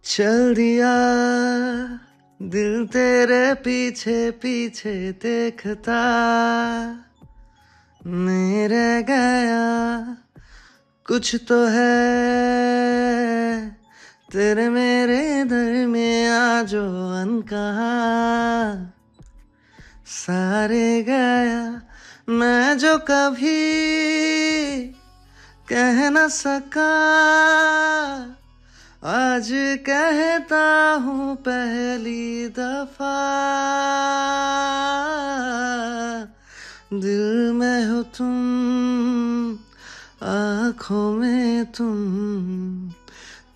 चल दिया दिल तेरे पीछे पीछे देखता नहीं रह गया कुछ तो है तेरे मेरे दरमियां जो अनकहा सारे गया मैं जो कभी कह न सका आज कहता हूँ पहली दफा दिल में हो तुम आँखों में तुम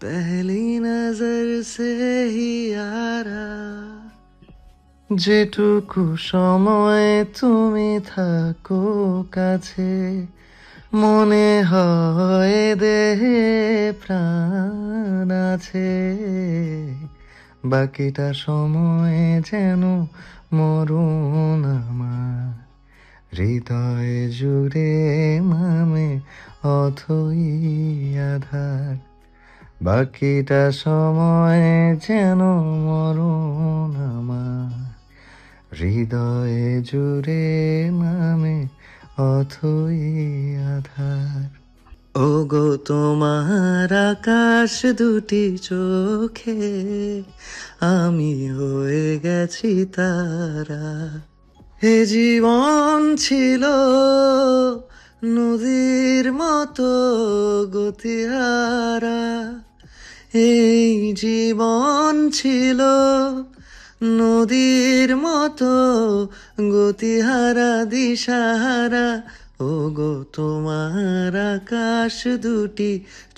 पहली नजर से ही यारा যেটুকু সময় তুমি থাকো কাছে মনে হয় দেহে প্রাণ আছে বাকিটা সময় যেন মরণ আমার হৃদয় জুড়ে নামে অথই আধার বাকিটা সময় যেন মরণ আমার হৃদয়ে জুড়ে নামে অথই আধার ও গো তোমার আকাশ দুটি চোখে আমি হয়ে গেছি তারা এ জীবন ছিল নদীর মতো গতিহারা এই জীবন ছিল নদীর মতো গতিহারা দিশাহারা ও গো তোমার আকাশ দুটি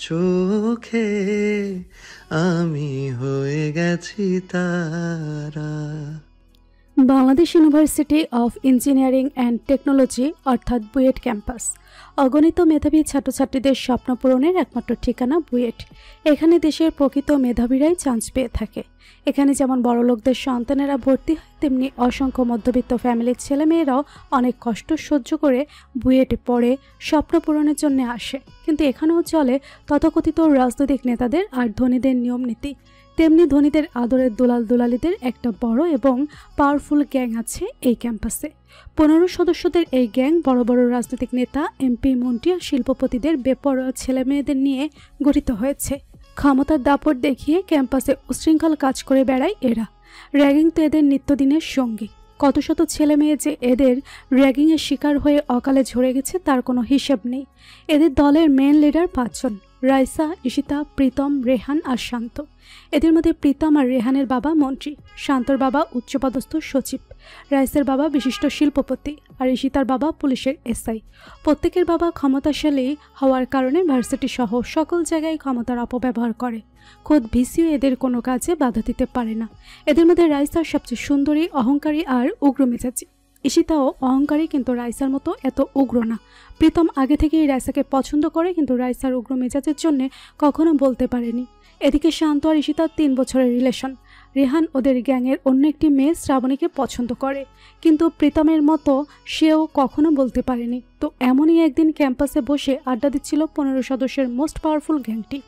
চোখে আমি হয়ে গেছি তারা। Bangladesh university of engineering and technology অর্থাৎ বুয়েট ক্যাম্পাস অগণিত মেধাবী ছাত্রছাত্রীদের স্বপ্ন পূরণের একমাত্র ঠিকানা বুয়েট। এখানে দেশের প্রকৃত মেধাবীরাই চান্স পেয়ে থাকে। এখানে যেমন বড়লোকদের সন্তানেরা ভর্তি হয়, তেমনি অসংখ্য মধ্যবিত্ত ফ্যামিলির ছেলেমেয়েরাও অনেক কষ্ট সহ্য করে বুয়েটে পড়ে স্বপ্ন পূরণের জন্য আসে। কিন্তু এখানেও চলে তথাকথিত রাজনৈতিক নেতাদের আর ধনীদের নিয়ম নীতি। তেমনি ধনীদের আদরের দুলাল দুলালিদের একটা বড় এবং পাওয়ারফুল গ্যাং আছে এই ক্যাম্পাসে। 15 সদস্যদের এই গ্যাং বড় বড় রাজনৈতিক নেতা, এমপি, মন্ত্রী আর শিল্পপতিদের বেপরোয়া ছেলেমেয়েদের নিয়ে গঠিত হয়েছে। ক্ষমতার দাপট দেখিয়ে ক্যাম্পাসে উশৃঙ্খল কাজ করে বেড়ায় এরা। র্যাগিং তো এদের নিত্যদিনের সঙ্গী। কত শত ছেলে মেয়ে যে এদের র্যাগিংয়ের শিকার হয়ে অকালে ঝরে গেছে তার কোনো হিসেব নেই। এদের দলের মেন লিডার 5 জন: রাইসা, ঈশিতা, প্রীতম, রেহান আর শান্ত। এদের মধ্যে প্রীতম আর রেহানের বাবা মন্ত্রী, শান্তর বাবা উচ্চপদস্থ সচিব, রাইসের বাবা বিশিষ্ট শিল্পপতি আর ঈশিতার বাবা পুলিশের এসআই। প্রত্যেকের বাবা ক্ষমতাশালী হওয়ার কারণে ভার্সিটি সহ সকল জায়গায় ক্ষমতার অপব্যবহার করে। খোদ ভিসিও এদের কোনো কাজে বাধা দিতে পারে না। এদের মধ্যে রাইসা সবচেয়ে সুন্দরী, অহংকারী আর উগ্র মেজাজি। ঈশিতাও অহংকারী, কিন্তু রাইসার মতো এত উগ্র না। প্রীতম আগে থেকেই রাইসাকে পছন্দ করে, কিন্তু রাইসার উগ্র মেজাজের জন্য কখনো বলতে পারেনি। এদিকে শান্ত আর ঈশিতার 3 বছরের রিলেশন। রেহান ওদের গ্যাংয়ের অন্য একটি মেয়ে শ্রাবণীকে পছন্দ করে, কিন্তু প্রীতমের মতো সেও কখনো বলতে পারেনি। তো এমনই একদিন ক্যাম্পাসে বসে আড্ডা দিচ্ছিল 15 সদস্যের মোস্ট পাওয়ারফুল গ্যাংটি।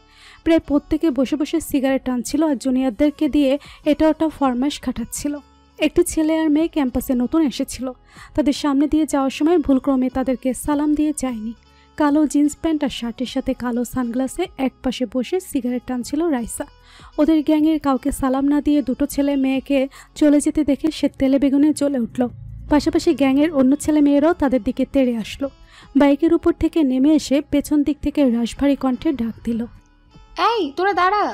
প্রায় প্রত্যেকে বসে বসে সিগারেট টানছিল আর জুনিয়রদেরকে দিয়ে এটা ওটা ফরমাইশ খাটাচ্ছিল। একটি ছেলে আর মেয়ে ক্যাম্পাসে নতুন এসেছিল। তাদের সামনে দিয়ে যাওয়ার সময় ভুলক্রমে তাদেরকে সালাম দিয়ে যায়নি। কালো জিন্স প্যান্ট আর শার্টের সাথে কালো সানগ্লাসে এক পাশে বসে সিগারেট টানছিল রাইসা। ওদের গ্যাংয়ের কাউকে সালাম না দিয়ে দুটো ছেলে মেয়েকে চলে যেতে দেখে সে তেলে বেগুনে জ্বলে উঠল। পাশাপাশি গ্যাংয়ের অন্য ছেলে মেয়েরাও তাদের দিকে তেড়ে আসলো। বাইকের উপর থেকে নেমে এসে পেছন দিক থেকে রাশভারী কণ্ঠে ডাক দিল, এই তোরা দাঁড়া।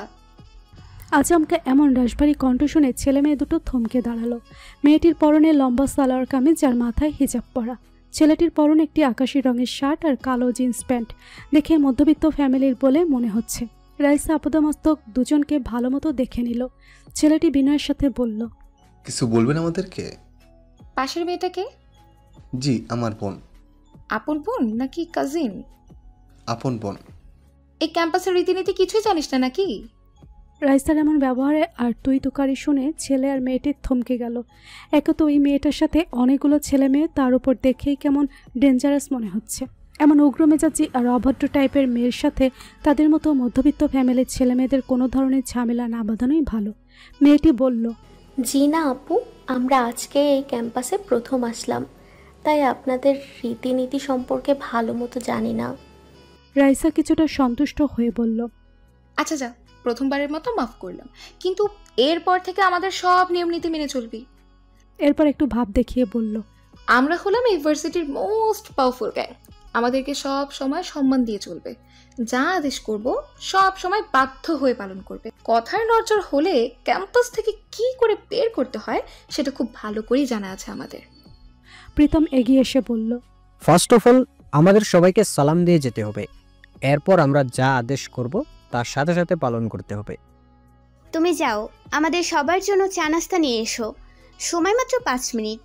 আচমকা এমন রাশভারী কণ্ঠ শুনে ছেলে মেয়ে দুটো থমকে দাঁড়ালো। মেয়েটির পরনে লম্বা সালোয়ার কামিজ আর মাথায় হিজাব পরা। ছেলেটির পরনে একটি আকাশি রঙের শার্ট আর কালো জিন্স প্যান্ট। দেখে মধ্যবিত্ত ফ্যামিলির বলে মনে হচ্ছে। রাইসা আপাদমস্তক দুজনকে ভালো মতো দেখে নিল। ছেলেটি বিনয়ের সাথে বলল, কিছু বলবেন আমাদেরকে? পাশের মেয়েটাকে? জি, আমার বোন। আপন বোন নাকি কাজিন? আপন বোন। এই ক্যাম্পাসের রীতিনীতি কিছুই জানিস না নাকি? রাইসার এমন ব্যবহারে আর তুই তুকারি শুনে ছেলে আর মেয়েটি থমকে গেল। একে তো ওই মেয়েটার সাথে অনেকগুলো ছেলে মেয়ে, তার উপর দেখেই কেমন ডেঞ্জারাস মনে হচ্ছে। এমন উগ্র মেজাজি আর অভদ্র টাইপের মেয়ের সাথে তাদের মতো মধ্যবিত্ত ফ্যামিলির ছেলেমেয়েদের কোনো ধরনের ঝামেলা না বাঁধানোই ভালো। মেয়েটি বলল, জি না আপু, আমরা আজকে এই ক্যাম্পাসে প্রথম আসলাম, তাই আপনাদের রীতিনীতি সম্পর্কে ভালো মতো জানি না। রাইসা কিছুটা সন্তুষ্ট হয়ে বলল, আচ্ছা যা, প্রথমবারের মতো মাফ করলাম, কিন্তু এরপর থেকে আমাদের সব নিয়ম নীতি মেনে চলবি। এরপর একটু ভাব দেখিয়ে বলল, আমরা হলাম ইউনিভার্সিটির মোস্ট পাওয়ারফুল গ্যাং। আমাদেরকে সব সময় সম্মান দিয়ে চলবে। যা আদেশ করব সব সময় বাধ্য হয়ে পালন করবে। কথার নড়চড় হলে ক্যাম্পাস থেকে কি করে বের করতে হয় সেটা খুব ভালো করেই জানা আছে আমাদের। প্রীতম এগিয়ে এসে বলল, ফার্স্ট অফ অল আমাদের সবাইকে সালাম দিয়ে যেতে হবে। এরপর আমরা যা আদেশ করব তার সাথে সাথে পালন করতে হবে। তুমি যাও, আমাদের সবার জন্য চা নাস্তা নিয়ে এসো, সময় মাত্র 5 মিনিট।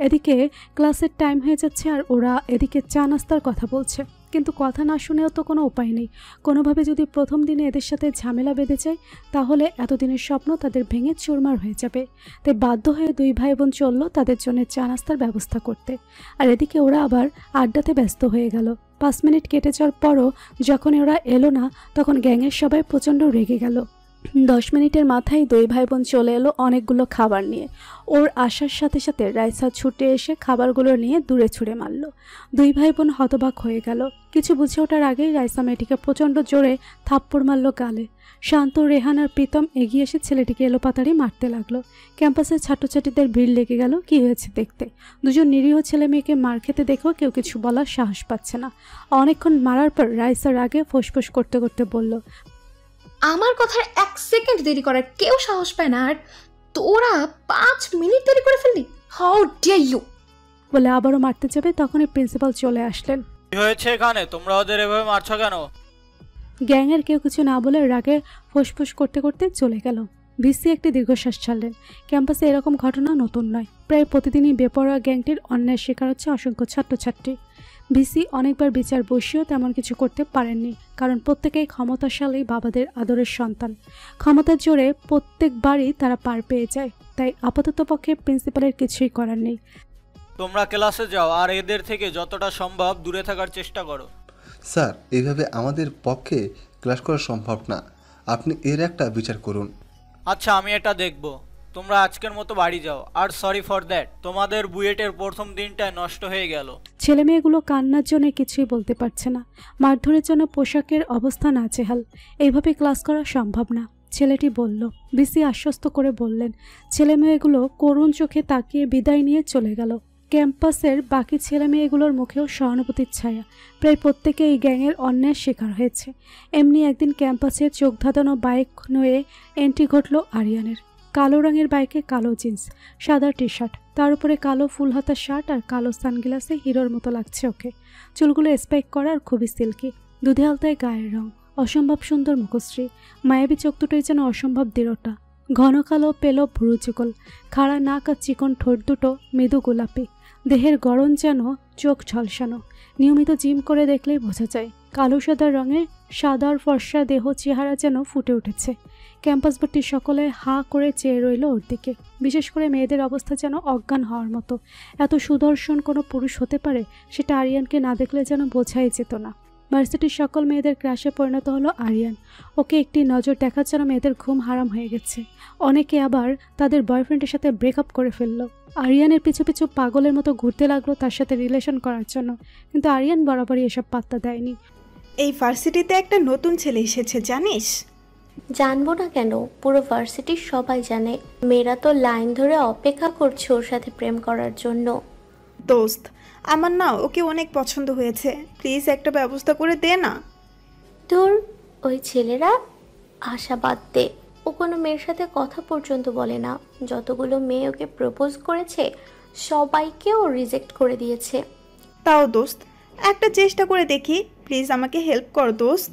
এদিকে ক্লাসের টাইম হয়ে যাচ্ছে আর ওরা এদিকে চা নাস্তার কথা বলছে, কিন্তু কথা না শুনেও তো কোনো উপায় নেই। কোনোভাবে যদি প্রথম দিনে এদের সাথে ঝামেলা বেঁধে যায় তাহলে এতদিনের স্বপ্ন তাদের ভেঙে চুরমার হয়ে যাবে। তাই বাধ্য হয়ে দুই ভাই বোন চলল তাদের জন্য চা নাস্তার ব্যবস্থা করতে। আর এদিকে ওরা আবার আড্ডাতে ব্যস্ত হয়ে গেল। 5 মিনিট কেটে যাওয়ার পরও যখন ওরা এলো না তখন গ্যাংয়ের সবাই প্রচণ্ড রেগে গেল। 10 মিনিটের মাথায় দুই ভাই বোন চলে এলো অনেকগুলো খাবার নিয়ে। ওর আসার সাথে সাথে রাইসা ছুটে এসে খাবারগুলো নিয়ে দূরে ছুঁড়ে মারল। দুই ভাই বোন হতবাক হয়ে গেল। কিছু বুঝে ওঠার আগেই রাইসা মেয়েটিকে প্রচণ্ড জোরে থাপ্পড় মারল গালে। শান্ত, রেহান আর প্রীতম এগিয়ে এসে ছেলেটিকে এলোপাতাড়ি মারতে লাগলো। ক্যাম্পাসের ছাত্রছাত্রীদের ভিড় লেগে গেল কি হয়েছে দেখতে। দুজন নিরীহ ছেলে মেয়েকে মার খেতে দেখেও কেউ কিছু বলার সাহস পাচ্ছে না। অনেকক্ষণ মারার পর রাইসার আগে ফোঁসফোঁস করতে করতে বলল, আমার কথার 1 সেকেন্ড দেরি করার কেউ সাহস পায় না, আর তোরা 5 মিনিট দেরি করে ফেললি। How dare you! বলে আবারও মারতে যাবে তখনই প্রিন্সিপাল চলে আসলেন। কি হয়েছে এখানে? তোমরা ওদের এভাবে মারছো কেন? গ্যাংয়ের কেউ কিছু না বলে রাগে ফোঁসফোঁস করতে করতে চলে গেল। ভিসি একটি দীর্ঘশ্বাস ছাড়লেন। ক্যাম্পাসে এরকম ঘটনা নতুন নয়। প্রায় প্রতিদিনই বেপরোয়া গ্যাংটির অন্যায়ের শিকার হচ্ছে অসংখ্য ছাত্রছাত্রী। ভিসি অনেকবার বিচার বসিয়েও তেমন কিছু করতে পারেননি, কারণ প্রত্যেকেই ক্ষমতাশালী বাবাদের আদরের সন্তান। ক্ষমতার জোরে প্রত্যেকবারই তারা পার পেয়ে যায়, তাই আপাতত পক্ষে প্রিন্সিপালের কিছুই করার নেই। তোমরা ক্লাসে যাও আর এদের থেকে যতটা সম্ভব দূরে থাকার চেষ্টা করো। স্যার, এইভাবে আমাদের পক্ষে ক্লাস করা সম্ভব না। আপনি এর একটা বিচার করুন। আচ্ছা, আমি এটা দেখব। তোমরা আজকের মতো বাড়ি যাও। আর সরি ফর দ্যাট, তোমাদের বুয়েটের প্রথম দিনটাই নষ্ট হয়ে গেল। ছেলে মেয়েগুলো কান্নার জন্য কিছুই বলতে পারছে না। মারধরের জন্য পোশাকের অবস্থা নাজেহাল। এইভাবে ক্লাস করা সম্ভব না, ছেলেটি বলল। ভিসি আশ্বস্ত করে বললেন। ছেলে মেয়েগুলো করুণ চোখে তাকিয়ে বিদায় নিয়ে চলে গেল। ক্যাম্পাসের বাকি ছেলে মেয়েগুলোর মুখেও সহানুভূতির ছায়া। প্রায় প্রত্যেকে এই গ্যাংয়ের অন্যায়ের শিকার হয়েছে। এমনি একদিন ক্যাম্পাসে চোখ ধাঁধানো বাইক নিয়ে এন্ট্রি ঘটল আরিয়ানের। কালো রঙের বাইকে কালো জিন্স, সাদা টি শার্ট, তার উপরে কালো ফুলহাতা শার্ট আর কালো সানগ্লাসে হিরোর মতো লাগছে ওকে। চুলগুলো স্পাইক করা আর খুবই সিল্কি, দুধে আলতায় গায়ের রং, অসম্ভব সুন্দর মুখশ্রী, মায়াবী চোখ দুটোই যেন অসম্ভব দৃঢ়তা, ঘন কালো পেলো ভুরু যুগল, খাড়া নাক আর চিকন ঠোঁট দুটো মৃদু গোলাপি, দেহের গড়ন যেন চোখ ঝলসানো। নিয়মিত জিম করে দেখলেই বোঝা যায়। কালো সাদা রঙের সাদার ফর্সা দেহ চেহারা যেন ফুটে উঠেছে। ক্যাম্পাস ভর্তি সকলে হা করে চেয়ে রইল ওর দিকে। বিশেষ করে মেয়েদের অবস্থা যেন অজ্ঞান হওয়ার মতো। এত সুদর্শন কোনো পুরুষ হতে পারে সেটা আরিয়ানকে না দেখলে যেন বোঝাই যেত না। ভার্সিটির সকল মেয়েদের ক্রাশে পরিণত হলো আরিয়ান। ওকে একটি নজর দেখার জন্য মেয়েদের ঘুম হারাম হয়ে গেছে। অনেকে আবার তাদের বয়ফ্রেন্ডের সাথে ব্রেকআপ করে ফেললো। আরিয়ানের পিছু পিছু পাগলের মতো ঘুরতে লাগলো তার সাথে রিলেশন করার জন্য, কিন্তু আরিয়ান বরাবরই এসব পাত্তা দেয়নি। এই ভার্সিটিতে একটা নতুন ছেলে এসেছে, জানিস? জানবো না কেন, পুরো ভার্সিটির সবাই জানে। মেয়েরা তো লাইন ধরে অপেক্ষা করছে ওর সাথে প্রেম করার জন্য। দোস্ত, আমার না ওকে অনেক পছন্দ হয়েছে, প্লিজ একটা ব্যবস্থা করে দে না। ধুর, ওই ছেলেরা আশাবাদ দে। ও কোনো মেয়ের সাথে কথা পর্যন্ত বলে না। যতগুলো মেয়ে ওকে প্রপোজ করেছে সবাইকে ও রিজেক্ট করে দিয়েছে। তাও দোস্ত, একটা চেষ্টা করে দেখি, প্লিজ আমাকে হেল্প কর দোস্ত।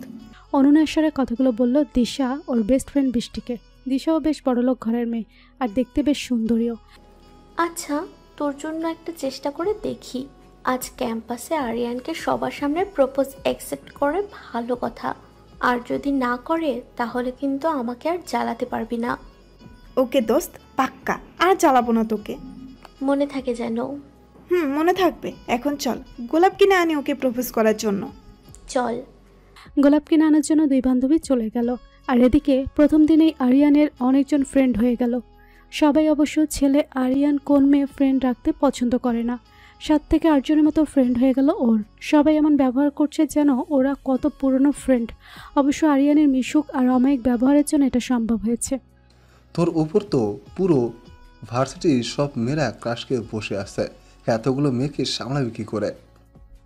অনুনয়স্বরে কথাগুলো বলল দিশা ওর বেস্ট ফ্রেন্ড বৃষ্টিকে। দিশাও বেশ বড়লোক ঘরের মেয়ে আর দেখতে বেশ সুন্দরীও। আচ্ছা, তোর জন্য একটা চেষ্টা করে দেখি। আজ ক্যাম্পাসে আরিয়ানকে সবার সামনে প্রপোজ অ্যাকসেপ্ট করে ভালো কথা, আর যদি না করে তাহলে কিন্তু আমাকে আর জ্বালাতে পারবি না। ওকে দোস্ত, পাক্কা, আর জ্বালাবো না তোকে। মনে থাকে যেন। মনে থাকবে। এখন চল, গোলাপ কিনে আনি ওকে প্রপোজ করার জন্য। চল। গোলাপ কিনে আনার জন্য দুই বান্ধবী চলে গেল। আর এদিকে প্রথম দিনেই আরিয়ানের অনেকজন ফ্রেন্ড হয়ে গেল। সবাই অবশ্য ছেলে আরিয়ান কোন মেয়ে ফ্রেন্ড রাখতে পছন্দ করে না। 7 থেকে 8 জনের মতো ফ্রেন্ড হয়ে গেল ওর। সবাই এমন ব্যবহার করছে যেন ওরা কত পুরনো ফ্রেন্ড। অবশ্য আরিয়ানের মিশুক আর অমায়িক ব্যবহারের জন্য এটা সম্ভব হয়েছে। তোর উপর তো পুরো ভার্সিটির সব মেয়েরা ক্রাশকে বসে আছে, এতগুলো মেয়েকে সামলাবি কি করে?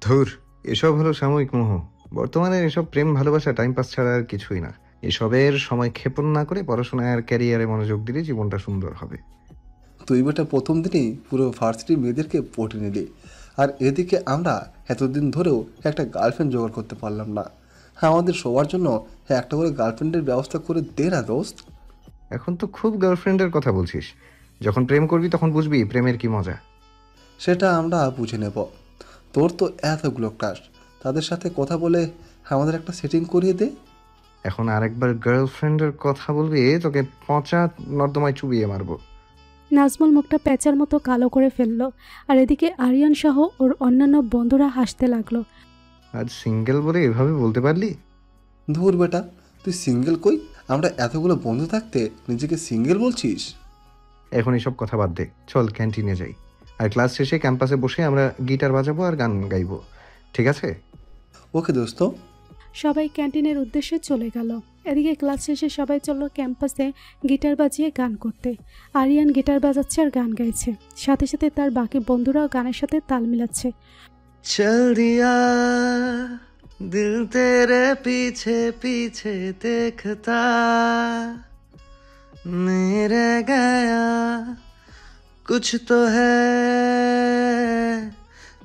ধুর, এসব হলো সাময়িক মোহ। বর্তমানে এসব প্রেম ভালোবাসা টাইম পাস ছাড়া আর কিছুই না। এসবের সময় ক্ষেপণ না করে পড়াশোনায় আর ক্যারিয়ারে মনোযোগ দিলে জীবনটা সুন্দর হবে। তুই বেটা প্রথম দিনেই পুরো ভার্সিটির মেয়েদেরকে পটে নিলি, আর এদিকে আমরা এতদিন ধরেও একটা গার্লফ্রেন্ড জোগাড় করতে পারলাম না। আমাদের সবার জন্য একটা করে গার্লফ্রেন্ডের ব্যবস্থা করে দে না দোস্ত। এখন তো খুব গার্লফ্রেন্ডের কথা বলছিস, যখন প্রেম করবি তখন বুঝবি প্রেমের কি মজা। সেটা আমরা বুঝে নেব। তোর তো এতগুলো ক্লাস, তাদের সাথে কথা বলে আমাদের একটা সেটিং করিয়ে দে। এখন আরেকবার গার্লফ্রেন্ডের কথা বলবি, তোকে পচা নর্দমায় চুবিয়ে মারবো। নাজমুল মুখটা প্যাঁচার মতো কালো করে ফেলল। আর এদিকে আরিয়ান সহ ওর অন্যান্য বন্ধুরা হাসতে লাগলো। আজ সিঙ্গেল বলে এভাবে বলতে পারলি? ধুর বেটা, তুই সিঙ্গেল কই? আমরা এতগুলো বন্ধু থাকতে নিজেকে সিঙ্গেল বলছিস? এখন এসব কথা বাদ দে, চল ক্যান্টিনে যাই। আর ক্লাস শেষে ক্যাম্পাসে বসে আমরা গিটার বাজাবো আর গান গাইবো, ঠিক আছে? ওকে দোস্ত। সবাই ক্যান্টিনের উদ্দেশ্যে চলে গেল। এদিকে ক্লাস শেষে সবাই চলল ক্যাম্পাসে গিটার বাজিয়ে গান করতে। আরিয়ান গিটার বাজাচ্ছে আর গান গাইছে, সাথে সাথে তার বাকি বন্ধুরাও গানের সাথে তাল মিলাচ্ছে। चल दिया दिल तेरे पीछे पीछे देखता, नहीं रह गया कुछ तो है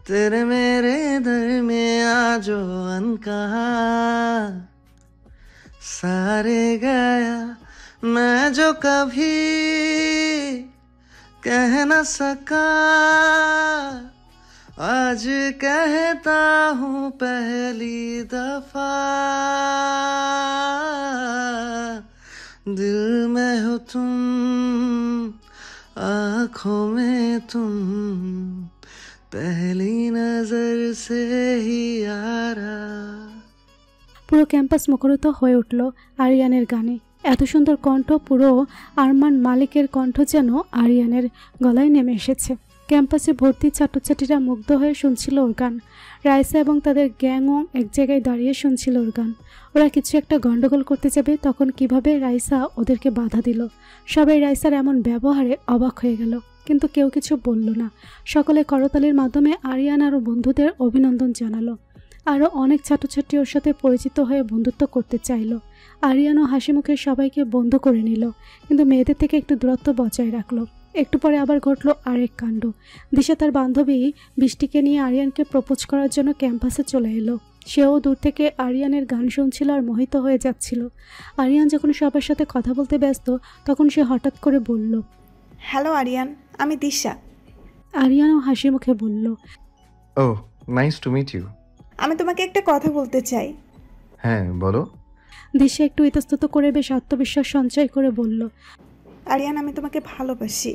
तेरे मेरे दरमियां जो अनकहा, सारे गया मैं जो कभी कह न सका, आज कहता हूँ पहली दफा, दिल में हो तुम आँखों में तुम, पहली नजर से ही यारा। পুরো ক্যাম্পাস মুখরিত হয়ে উঠল আরিয়ানের গানে। এত সুন্দর কণ্ঠ, পুরো আরমান মালিকের কণ্ঠ যেন আরিয়ানের গলায় নেমে এসেছে। ক্যাম্পাসে ভর্তি ছাত্রছাত্রীরা মুগ্ধ হয়ে শুনছিল ওর গান। রাইসা এবং তাদের গ্যাংও এক জায়গায় দাঁড়িয়ে শুনছিল ওর গান। ওরা কিছু একটা গন্ডগোল করতে যাবে, তখন কিভাবে রাইসা ওদেরকে বাধা দিল। সবাই রাইসার এমন ব্যবহারে অবাক হয়ে গেল, কিন্তু কেউ কিছু বলল না। সকলে করতালির মাধ্যমে আরিয়ান আর বন্ধুদের অভিনন্দন জানালো। আরও অনেক ছাত্রছাত্রী ওর সাথে পরিচিত হয়ে বন্ধুত্ব করতে চাইল। আরিয়ানও হাসি মুখে সবাইকে বন্ধু করে নিল, কিন্তু মেয়েদের থেকে একটু দূরত্ব বজায় রাখলো। একটু পরে আবার ঘটল আরেক কাণ্ড। দিশা তার বান্ধবী বৃষ্টিকে নিয়ে আরিয়ানকে প্রপোজ করার জন্য ক্যাম্পাসে চলে এলো। সেও দূর থেকে আরিয়ানের গান শুনছিল আর মোহিত হয়ে যাচ্ছিল। আরিয়ান যখন সবার সাথে কথা বলতে ব্যস্ত, তখন সে হঠাৎ করে বলল, হ্যালো আরিয়ান, আমি দিশা। আরিয়ানও হাসি মুখে বলল, ও নাইস টু মিট ইউ। আমি তোমাকে একটা কথা বলতে চাই। হ্যাঁ বলো। দিশা একটু ইতস্তত করে বেশ আত্মবিশ্বাস সঞ্চয় করে বলল, আরিয়ান, আমি তোমাকে ভালোবাসি।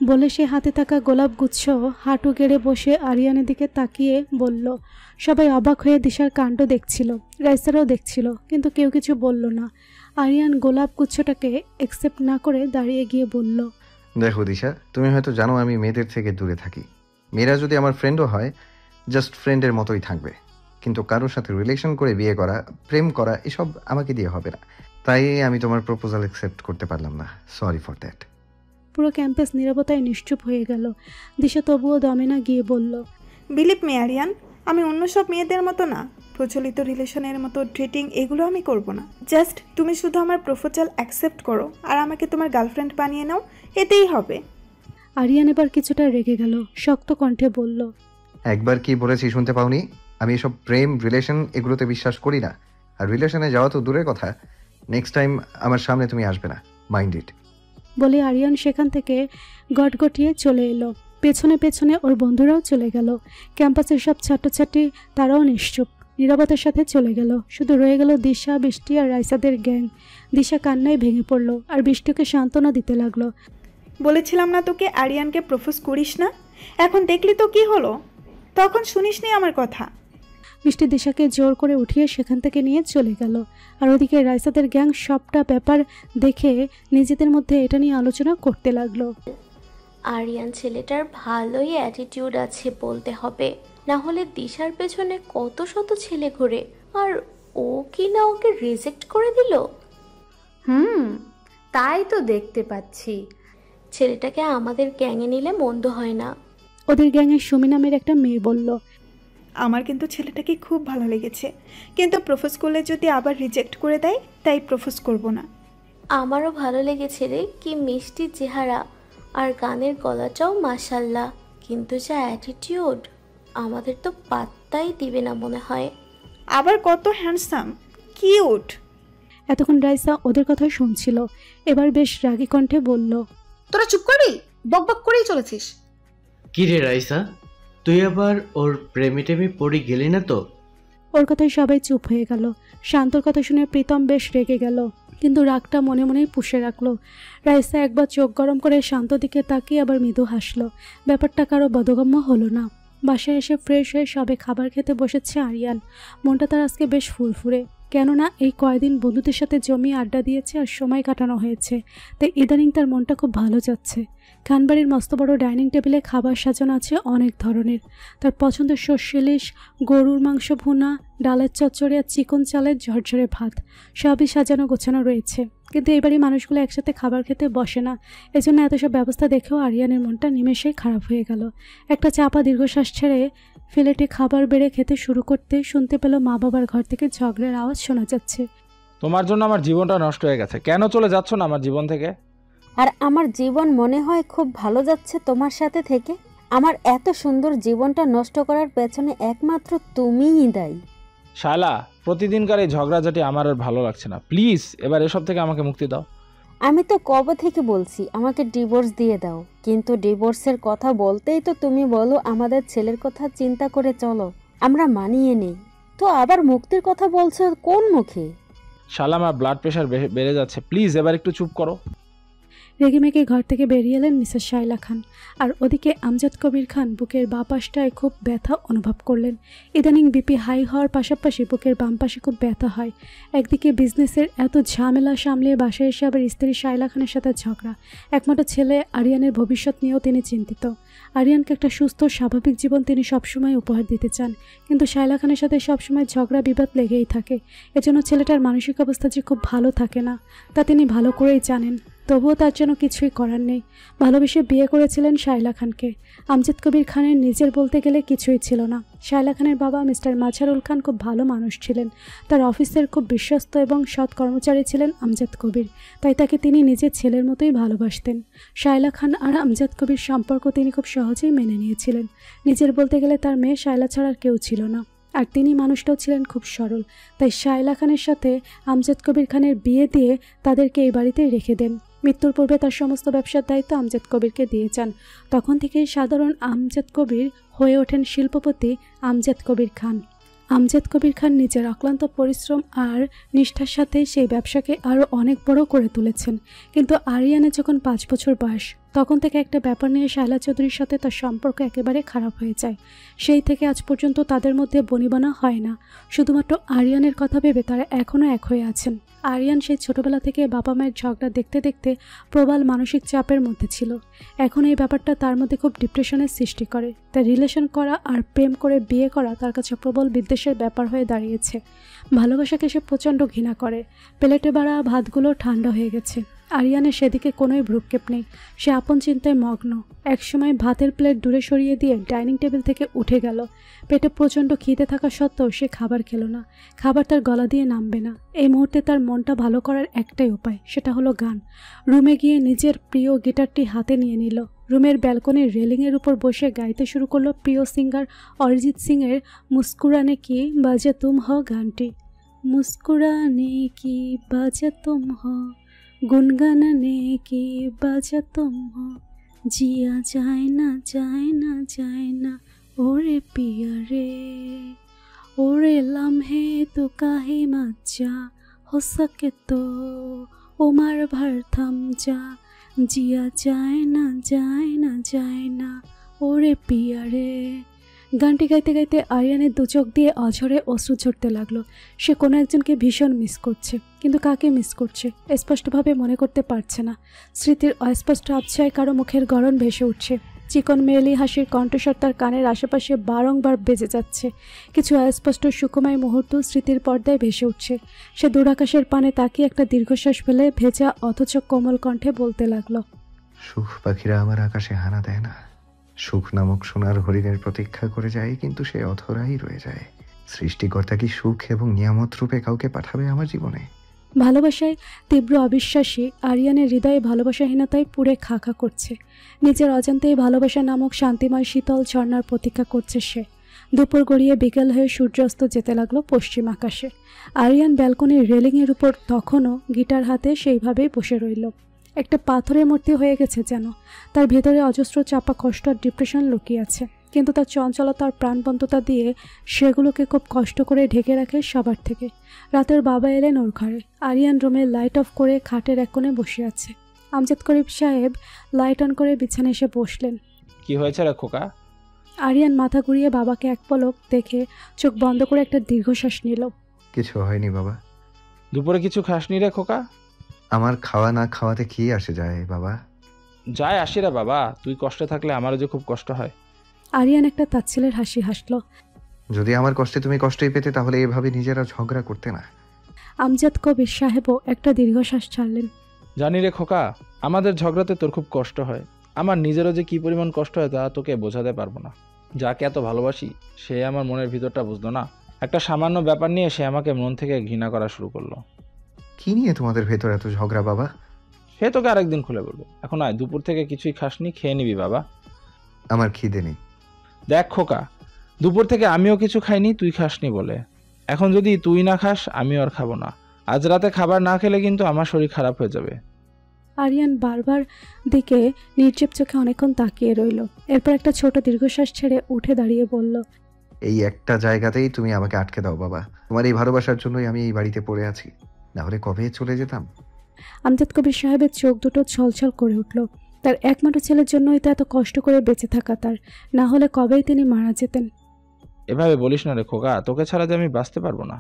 বলে সে হাতে থাকা গোলাপ গুচ্ছ হাঁটু গেড়ে বসে আরিয়ানের দিকে তাকিয়ে বলল। সবাই অবাক হয়ে দিশার কাণ্ড দেখছিল, রাইসারাও দেখছিল, কিন্তু কেউ কিছু বলল না। আরিয়ান গোলাপ গুচ্ছটাকে অ্যাকসেপ্ট না করে দাঁড়িয়ে গিয়ে বলল, দেখো দিশা, তুমি হয়তো জানো আমি মেয়েদের থেকে দূরে থাকি। মেয়েরা যদি আমার ফ্রেন্ডও হয়, জাস্ট ফ্রেন্ডের মতোই থাকবে, কিন্তু কারোর সাথে রিলেশন করে বিয়ে করা, প্রেম করা, এসব আমাকে দিয়ে হবে না। তাই আমি তোমার প্রপোজাল অ্যাকসেপ্ট করতে পারলাম না, সরি ফর দ্যাট। পুরো ক্যাম্পাস নীরবতায় নিশ্চুপ হয়ে গেল। দিশা তবুও দমে না গিয়ে বলল, বিলিভ মি আরিয়ান, আমি অন্য সব মেয়েদের মতো না। প্রচলিত রিলেশনের মতো ডেটিং এগুলো আমি করব না। জাস্ট তুমি শুধু আমার প্রপোজাল অ্যাকসেপ্ট করো আর আমাকে তোমার গার্লফ্রেন্ড বানিয়ে নাও, এতেই হবে। আরিয়ান এবার কিছুটা রেগে গেল, শক্ত কণ্ঠে বলল, একবার কি বলেছি শুনতে পাওনি? আমি এসব প্রেম রিলেশন এগুলোতে বিশ্বাস করি না। আর রিলেশনে যাওয়া তো দূরের কথা, নেক্সট টাইম আমার সামনে তুমি আসবে না, মাইন্ড ইট। বলে আরিয়ান সেখান থেকে গটগটিয়ে চলে এলো। পেছনে পেছনে ওর বন্ধুরাও চলে গেল। ক্যাম্পাসের সব ছাত্রছাত্রী তারাও নিশ্চুপ, নীরবতার সাথে চলে গেল। শুধু রয়ে গেল দিশা, বৃষ্টি আর রাইসাদের গ্যাং। দিশা কান্নায় ভেঙে পড়লো আর বৃষ্টিকে সান্ত্বনা দিতে লাগলো। বলেছিলাম না তোকে আরিয়ানকে প্রপোজ করিস না? এখন দেখলি তো কি হলো, তখন শুনিসনি আমার কথা। মিষ্টি দিশাকে জোর করে উঠিয়ে সেখান থেকে নিয়ে চলে গেল। আর ওদিকে রাইসাদের গ্যাং সবটা ব্যাপার দেখে নিজেদের মধ্যে এটা নিয়ে আলোচনা করতে লাগলো। আরিয়ান ছেলেটার ভালোই অ্যাটিটিউড আছে বলতে হবে, না হলে দিশার পেছনে কত শত ছেলে ঘোরে, আর ও কি না ওকে রিজেক্ট করে দিল। তাই তো দেখতে পাচ্ছি। ছেলেটাকে আমাদের গ্যাংয়ে নিলে মন্দ হয় না। ওদের গ্যাংয়ের সুমি নামের একটা মেয়ে বলল, আমার কিন্তু ছেলেটাকে খুব ভালো লেগেছে, কিন্তু প্রপোজ করলে যদি আবার রিজেক্ট করে দেয় তাই প্রপোজ করব না। আমারও ভালো লেগেছে রে, কি মিষ্টি চেহারা, আর গানের গলাটাও মাশাল্লাহ, কিন্তু যা অ্যাটিটিউড, আমাদের তো পাত্তাই দিবে না মনে হয়। আবার কত হ্যান্ডসাম, কিউট। এতক্ষণ রাইসা ওদের কথা শুনছিল, এবার বেশ রাগী কণ্ঠে বলল, তোরা চুপ করবি? বকবক করেই চলেছিস। কি রে রাইসা, তুই আবার ওর প্রেমে টেমে পড়ে গেলি না তো? ওর কথায় সবাই চুপ হয়ে গেল। শান্তর কথা শুনে প্রীতম বেশ রেগে গেল, কিন্তু রাগটা মনে মনেই পুষে রাখলো। রাইসা একবার চোখ গরম করে শান্ত দিকে তাকিয়ে আবার মৃদু হাসলো। ব্যাপারটা কারো বোধগম্য হলো না। বাসায় এসে ফ্রেশ হয়ে সবে খাবার খেতে বসেছে আরিয়ান। মনটা তার আজকে বেশ ফুরফুরে, কেননা এই কয়দিন বন্ধুদের সাথে জমিয়ে আড্ডা দিয়েছে আর সময় কাটানো হয়েছে, তাই ইদানিং তার মনটা খুব ভালো যাচ্ছে। খানবাড়ির মস্ত বড় ডাইনিং টেবিলে খাবার সাজানো আছে অনেক ধরনের। তার পছন্দের সর্ষে ইলিশ, গরুর মাংস ভুনা, ডালের চচ্চড়ি আর চিকন চালের ঝরঝরে ভাত, সবই সাজানো গোছানো রয়েছে। কিন্তু এবারই মানুষগুলো একসাথে খাবার খেতে বসে না, এজন্য এত সব ব্যবস্থা দেখেও আরিয়ানের মনটা নিমেষেই খারাপ হয়ে গেল। একটা চাপা দীর্ঘশ্বাস ছেড়ে ফ্লেটে খাবার বেড়ে খেতে শুরু করতে শুনতে পেল মা বাবার ঘর থেকে ঝগড়ার আওয়াজ শোনা যাচ্ছে। তোমার জন্য আমার জীবনটা নষ্ট হয়ে গেছে, কেন চলে যাচ্ছ না আমার জীবন থেকে? আর আমার জীবন মনে হয় খুব ভালো যাচ্ছে তোমার সাথে থেকে। আমার এত সুন্দর জীবনটা নষ্ট করার পেছনে একমাত্র তুমিই দায়ী। শালা, প্রতিদিনকার এই ঝগড়াঝাটি আমার আর ভালো লাগছে না, প্লিজ এবার এসব থেকে আমাকে মুক্তি দাও। আমি তো কবে থেকে বলছি আমাকে ডিভোর্স দিয়ে দাও, কিন্তু ডিভোর্সের কথা বলতেই তো তুমি বলো আমাদের ছেলের কথা চিন্তা করে চলো, আমরা মানিয়ে নেই। তো আবার মুক্তির কথা বলছো কোন মুখে? শালা, আমার ব্লাড প্রেশার বেড়ে যাচ্ছে, প্লিজ এবার একটু চুপ করো। রেগেমেগে ঘর থেকে বেরিয়ে এলেন মিসেস শায়লা খান। আর ওদিকে আমজাদ কবির খান বুকের বাঁ পাশটায় খুব ব্যথা অনুভব করলেন। ইদানিং বিপি হাই হওয়ার পাশাপাশি বুকের বাম পাশে খুব ব্যথা হয়। একদিকে বিজনেসের এত ঝামেলা সামলিয়ে বাসায় এসে আবার স্ত্রী শায়লা খানের সাথে ঝগড়া। একমাত্র ছেলে আরিয়ানের ভবিষ্যৎ নিয়েও তিনি চিন্তিত। আরিয়ানকে একটা সুস্থ স্বাভাবিক জীবন তিনি সবসময় উপহার দিতে চান, কিন্তু শায়লা খানের সাথে সবসময় ঝগড়া বিবাদ লেগেই থাকে। এজন্য ছেলেটার মানসিক অবস্থা যে খুব ভালো থাকে না তা তিনি ভালো করেই জানেন। তবুও তার জন্য কিছুই করার নেই। ভালোবেসে বিয়ে করেছিলেন শায়লা খানকে। আমজাদ কবির খানের নিজের বলতে গেলে কিছুই ছিল না। শায়লা খানের বাবা মিস্টার মাঝারুল খান খুব ভালো মানুষ ছিলেন। তার অফিসের খুব বিশ্বস্ত এবং সৎ কর্মচারী ছিলেন আমজাদ কবির, তাই তাকে তিনি নিজের ছেলের মতোই ভালোবাসতেন। শায়লা খান আর আমজাদ কবির সম্পর্ক তিনি খুব সহজেই মেনে নিয়েছিলেন। নিজের বলতে গেলে তার মেয়ে শায়লা ছাড়া আর কেউ ছিল না। আর তিনি মানুষটাও ছিলেন খুব সরল, তাই শায়লা খানের সাথে আমজাদ কবির খানের বিয়ে দিয়ে তাদেরকে এই বাড়িতেই রেখে দেন। মৃত্যুর পূর্বে তার সমস্ত ব্যবসার দায়িত্ব আমজাদ কবিরকে দিয়ে যান। তখন থেকেই সাধারণ আমজাদ কবির হয়ে ওঠেন শিল্পপতি আমজাদ কবির খান। আমজাদ কবির খান নিজের অক্লান্ত পরিশ্রম আর নিষ্ঠার সাথে সেই ব্যবসাকে আরও অনেক বড় করে তুলেছেন। কিন্তু আরিয়ানের যখন 5 বছর বয়স, তখন থেকে একটা ব্যাপার নিয়ে শায়লা চৌধুরীর সাথে তার সম্পর্ক একেবারে খারাপ হয়ে যায়। সেই থেকে আজ পর্যন্ত তাদের মধ্যে বনিবনা হয় না। শুধুমাত্র আরিয়ানের কথা ভেবে তারা এখনও এক হয়ে আছেন। আরিয়ান সেই ছোটবেলা থেকে বাবা মায়ের ঝগড়া দেখতে দেখতে প্রবল মানসিক চাপের মধ্যে ছিল। এখন এই ব্যাপারটা তার মধ্যে খুব ডিপ্রেশনের সৃষ্টি করে। তাই রিলেশন করা আর প্রেম করে বিয়ে করা তার কাছে প্রবল বিদ্বেষের ব্যাপার হয়ে দাঁড়িয়েছে। ভালোবাসাকে সে প্রচণ্ড ঘৃণা করে। প্লেটে বাড়া ভাতগুলো ঠান্ডা হয়ে গেছে। আরিয়ানের সেদিকে কোনোই ভ্রুক্ষেপ নেই। সে আপন চিন্তায় মগ্ন। একসময় ভাতের প্লেট দূরে সরিয়ে দিয়ে ডাইনিং টেবিল থেকে উঠে গেল। পেটে প্রচণ্ড খিদে থাকা সত্ত্বেও সে খাবার খেলো না। খাবার তার গলা দিয়ে নামবে না। এই মুহূর্তে তার মনটা ভালো করার একটাই উপায়, সেটা হলো গান। রুমে গিয়ে নিজের প্রিয় গিটারটি হাতে নিয়ে নিল। রুমের ব্যালকনির রেলিংয়ের উপর বসে গাইতে শুরু করলো প্রিয় সিঙ্গার অরিজিৎ সিংয়ের মুস্কুরানে কি বাজে তুম হ গানটি। মুস্কুরানে কি বাজে তুম হ, গুনগানানে কি বাজা তুম হো, জিয়া যায় না যায় না যায় না ওরে পিয়া রে, ওরে লামহে তো কাহে মজ্জা हो सके तो उमर भर थम जा, जिया जाए ना जाए ना जाए ना ওরে পিয়া রে। গানটি গাইতে গাইতে আরিয়ানের দু চোখ দিয়ে অঝরে অশ্রু ঝরতে লাগলো। সে কোনো একজনকে ভীষণ মিস করছে, কিন্তু কাকে মিস করছে স্পষ্টভাবে মনে করতে পারছে না। স্মৃতির অস্পষ্ট আবছায় কারো মুখের গড়ন ভেসে উঠছে। চিকন মেয়েলি হাসির কণ্ঠস্বর তার কানের আশেপাশে বারংবার বেজে যাচ্ছে। কিছু অস্পষ্ট সুখময় মুহূর্ত স্মৃতির পর্দায় ভেসে উঠছে। সে দূরাকাশের পানে তাকিয়ে একটা দীর্ঘশ্বাস ফেলে ভেজা অথচ কোমল কণ্ঠে বলতে লাগলো, সুখ পাখিরা আমার আকাশে হানা দেয় না। সুখ নামক সোনার হরিণের প্রতীক্ষা করে যায়, কিন্তু সে অধরাই রয়ে যায়। সৃষ্টিকর্তা কি সুখ এবং নিয়ামত রূপে কাউকে পাঠাবে আমার জীবনে? ভালোবাসায় তীব্র অবিশ্বাসী আরিয়ানের হৃদয়ে ভালোবাসাহীনতায় পুড়ে খা খা করছে। নিজের অজান্তেই ভালোবাসা নামক শান্তিময় শীতল ঝর্ণার প্রতীক্ষা করছে সে। দুপুর গড়িয়ে বিকেল হয়ে সূর্যাস্ত যেতে লাগলো পশ্চিম আকাশে। আরিয়ান ব্যালকনির রেলিংয়ের উপর তখনও গিটার হাতে সেইভাবেই বসে রইল। একটা পাথরের মূর্তি হয়ে গেছে যেন। তার ভেতরে অজস্র চাপা কষ্ট আর ডিপ্রেশন লুকিয়ে আছে, কিন্তু তার চঞ্চলতা আর প্রাণবন্ততা দিয়ে সেগুলোকে খুব কষ্ট করে ঢেকে রাখে সবার থেকে। রাতের বাবা এলেন ওর ঘরে। আরিয়ান রুমে লাইট অফ করে খাটের এক কোণে বসে আছে। আমজাদ করিম সাহেব লাইট অন করে বিছানায় এসে বসলেন। কি হয়েছে রে খোকা? আরিয়ান মাথা ঘুরিয়ে বাবাকে এক পলক দেখে চোখ বন্ধ করে একটা দীর্ঘশ্বাস নিল। কিছু হয়নি বাবা। দুপুরে কিছু খাসনি রে খোকা? আমার খাওয়া না খাওয়াতে কি আসে যায় বাবা? যায় আসি রে বাবা, তুই কষ্টে থাকলে আমারও যে খুব কষ্ট হয়। আরিয়ান একটা তাচ্ছিলের হাসি হাসলো। যদি আমার কষ্টে তুমি কষ্টই পেতে তাহলে এভাবে নিজেরা ঝগড়া করতে না। আমজাদ কবির সাহেবও একটা দীর্ঘশ্বাস ছাড়লেন। জানি রে খোকা, আমাদের ঝগড়াতে তোর খুব কষ্ট হয়। আমার নিজেরও যে কি পরিমাণ কষ্ট হয় তা তোকে বোঝাতে পারবো না। যাকে এত ভালোবাসি সে আমার মনের ভিতরটা বুঝলো না। একটা সামান্য ব্যাপার নিয়ে সে আমাকে মন থেকে ঘৃণা করা শুরু করলো। কি নিয়ে তোমাদের ভেতর এত ঝগড়া বাবা? সে তোকে আরেকদিন খুলে বলবো। এখন আয়, দুপুর থেকে কিছুই খাসনি, খেয়ে নিবি বাবা। আমার খিদে নেই। দেখ খোকা, দুপুর থেকে আমিও কিছু খাইনি, তুই খাসনি বলে। এখন যদি তুই না খাস আমিও আর খাবো না। আজ রাতে খাবার না খেলে কিন্তু আমার শরীর খারাপ হয়ে যাবে। আরিয়ান বারবার দিকে নির্জীব চোখে অনেকক্ষণ তাকিয়ে রইল। এরপর একটা ছোট দীর্ঘশ্বাস ছেড়ে উঠে দাঁড়িয়ে বলল, এই একটা জায়গাতেই তুমি আমাকে আটকে দাও বাবা। তোমার এই ভালোবাসার জন্যই আমি এই বাড়িতে পড়ে আছি, না হলে কবে চলে যেতাম। আমজাদ কবির সাহেবের চোখ দুটো ছলছল করে উঠল। তার একমাত্র ছেলের জন্যই তো এত কষ্ট করে বেঁচে থাকা তার, না হলে কবেই তিনি মারা যেতেন। এভাবে বলিস না রে খোকা, তোকে ছাড়া যে আমি বাঁচতে পারবো না।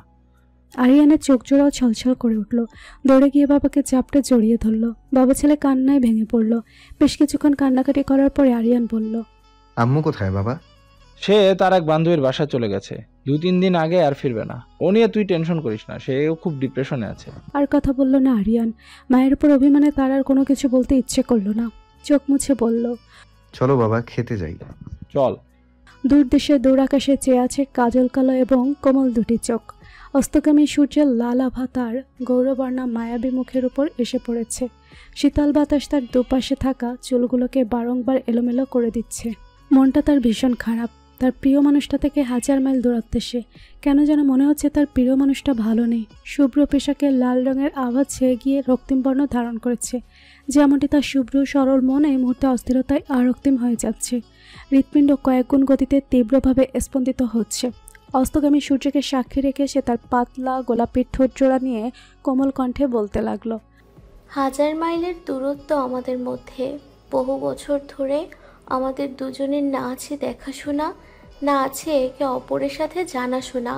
আরিয়ানের চোখ জোড়াও ছলছল করে উঠল। দৌড়ে গিয়ে বাবাকে চাপটে জড়িয়ে ধরল। বাবা ছেলে কান্নায় ভেঙে পড়ল। বেশ কিছুক্ষণ কান্নাকাটি করার পরে আরিয়ান বলল, আম্মু কোথায় বাবা? সে তার এক বান্ধবীর বাসায় চলে গেছে, 2-3 দিন আগে আর ফিরবে না। ও নিয়ে তুই টেনশন করিস না, সেও খুব ডিপ্রেশনে আছে। আর কথা বলল না আরিয়ান। মায়ের উপর অভিমানে তার আর কোনো কিছু বলতে ইচ্ছে করলো না। চোখ মুছে বলল, চলো বাবা খেতে যাই। চল। দূর দেশে দূর আকাশে চেয়ে আছে কাজল কালো এবং কোমল দুটি চোখ। অস্তগামী সূর্যের লাল আভা তার গৌরবর্ণা মায়াবী মুখের উপর এসে পড়েছে। শীতল বাতাস তার দুপাশে থাকা চুলগুলোকে বারংবার এলোমেলো করে দিচ্ছে। মনটা তার ভীষণ খারাপ। তার প্রিয় মানুষটা থেকে 1000 মাইল দূরত্বে সে। কেন যেন মনে হচ্ছে তার প্রিয় মানুষটা ভালো নেই। শুভ্র পোশাকে লাল রঙের আভা ছেয়ে গিয়ে রক্তিম বর্ণ ধারণ করেছে। যেমনটি তার শুভ্র সরল মন এই মুহূর্তে অস্থিরতায় আরক্তিম হয়ে যাচ্ছে। হৃৎপিণ্ড কয়েক গুণ গতিতে তীব্রভাবে স্পন্দিত হচ্ছে। অস্তগামী সূর্যকে সাক্ষী রেখে সে তার পাতলা গোলাপি ঠোঁট জোড়া নিয়ে কোমল কণ্ঠে বলতে লাগলো, 1000 মাইলের দূরত্ব আমাদের মধ্যে। বহু বছর ধরে আমাদের দুজনের না আছে দেখাশোনা, না আছে একে অপরের সাথে জানাশোনা।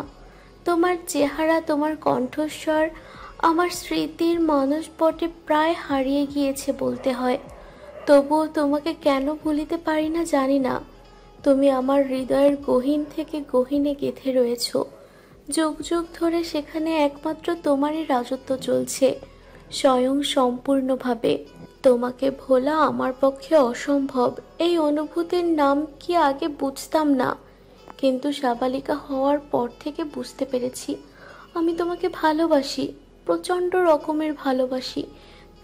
তোমার চেহারা, তোমার কণ্ঠস্বর আমার স্মৃতির মানসপটে প্রায় হারিয়ে গিয়েছে বলতে হয়। তবুও তোমাকে কেন ভুলিতে পারি না জানি না। তুমি আমার হৃদয়ের গহীন থেকে গহীনে গেঁথে রয়েছ। যুগ যুগ ধরে সেখানে একমাত্র তোমারই রাজত্ব চলছে, স্বয়ং সম্পূর্ণভাবে। তোমাকে ভোলা আমার পক্ষে অসম্ভব। এই অনুভূতির নাম কি আগে বুঝতাম না, কিন্তু সাবালিকা হওয়ার পর থেকে বুঝতে পেরেছি। আমি তোমাকে ভালোবাসি, প্রচণ্ড রকমের ভালোবাসি।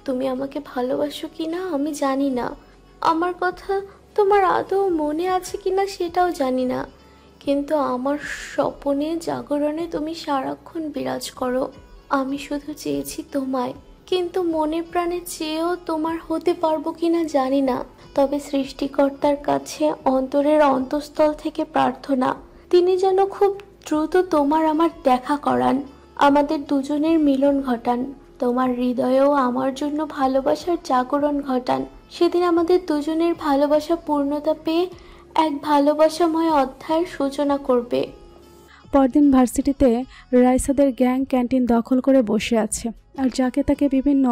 তুমি আমাকে ভালোবাসো কি না আমি জানি না। আমার কথা তোমার আদৌ মনে আছে কিনা সেটাও জানি না, কিন্তু আমার স্বপনে জাগরণে তুমি সারাক্ষণ বিরাজ করো। আমি শুধু চেয়েছি তোমায়, কিন্তু মনে প্রাণে চেয়েও তোমার হতে পারবো কিনা জানি না। তবে সৃষ্টিকর্তার কাছে অন্তরের অন্তঃস্থল থেকে প্রার্থনা, তিনি যেন খুব দ্রুত তোমার আমার দেখা করান, আমাদের দুজনের মিলন ঘটান। তোমার হৃদয়েও আমার জন্য ভালোবাসার জাগরণ ঘটান। সেদিন আমাদের দুজনের ভালোবাসা পূর্ণতা পেয়ে এক ভালোবাসাময় অধ্যায়ের সূচনা করবে। পরদিন ভার্সিটিতে রাইসাদের গ্যাং ক্যান্টিন দখল করে বসে আছে আর যাকে তাকে বিভিন্ন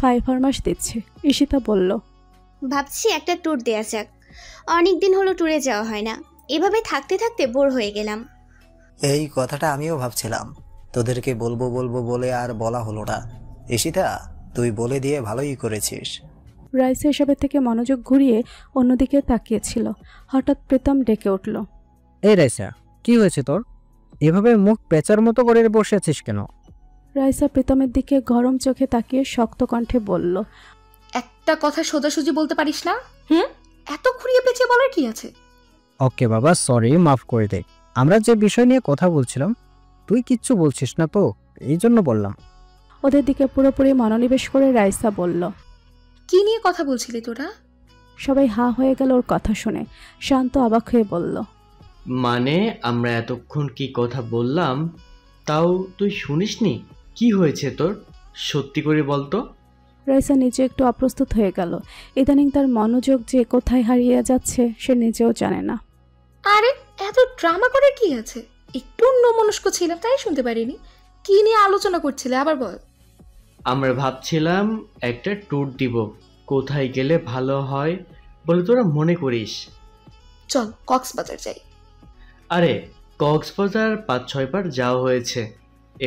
ফারমাস দিচ্ছে। ঈশিতা বলল, ভাবছি একটা ট্যুর দেয়া যাক, অনেক দিন হলো ট্যুরে যাওয়া হয় না, এভাবে থাকতে থাকতে বোর হয়ে গেলাম। এই কথাটা আমিও ভাবছিলাম, তোদেরকে বলবো বলবো বলে আর বলা হলো না। ঈশিতা, তুই বলে দিয়ে ভালোই করেছিস। রাইসা এসবের থেকে মনোযোগ ঘুরিয়ে অন্যদিকে তাকিয়েছিল। হঠাৎ প্রীতম ডেকে উঠল, এই রাইসা, কি হয়েছে তোর? এভাবে মুখ পেঁচার মতো করে বসে আছিস কেন? রাইসা প্রীতমের দিকে গরম চোখে তাকিয়ে শক্ত কণ্ঠে বলল, একটা কথা সোজাসুজি বলতে পারিস না? এত ঘুরিয়ে পেঁচিয়ে বলার কি আছে? ওকে বাবা, সরি, মাফ করে দে। আমরা যে বিষয় নিয়ে কথা বলছিলাম, তুই কিচ্ছু বলছিস না তো, এই জন্য বললাম। ওদের দিকে পুরোপুরি মনোনিবেশ করে রাইসা বলল, কি নিয়ে কথা বলছিলি তোরা? সবাই হা হয়ে গেল ওর কথা শুনে। শান্ত অবাক হয়ে বলল, মানে আমরা এতক্ষণ কি কথা বললাম তাও তুই শুনিসনি? কি হয়েছে তোর, সত্যি করে বলতো। রাইসা নিজে একটু অপ্রস্তুত হয়ে গেল। ইদানিং তার মনোযোগ যে কোথায় হারিয়ে যাচ্ছে সে নিজেও জানে না। আরে এত ড্রামা করার কি আছে? একটু অন্যমনস্ক ছিলাম তাই শুনতে পারিনি। কি নিয়ে আলোচনা করছিলে আবার বল। আমরা ভাবছিলাম একটা ট্যুর দিব, কোথায় গেলে ভালো হয় বলে তোরা মনে করিস? চল কক্সবাজার যাই। আরে কক্সবাজার 5-6 বার যাওয়া হয়েছে,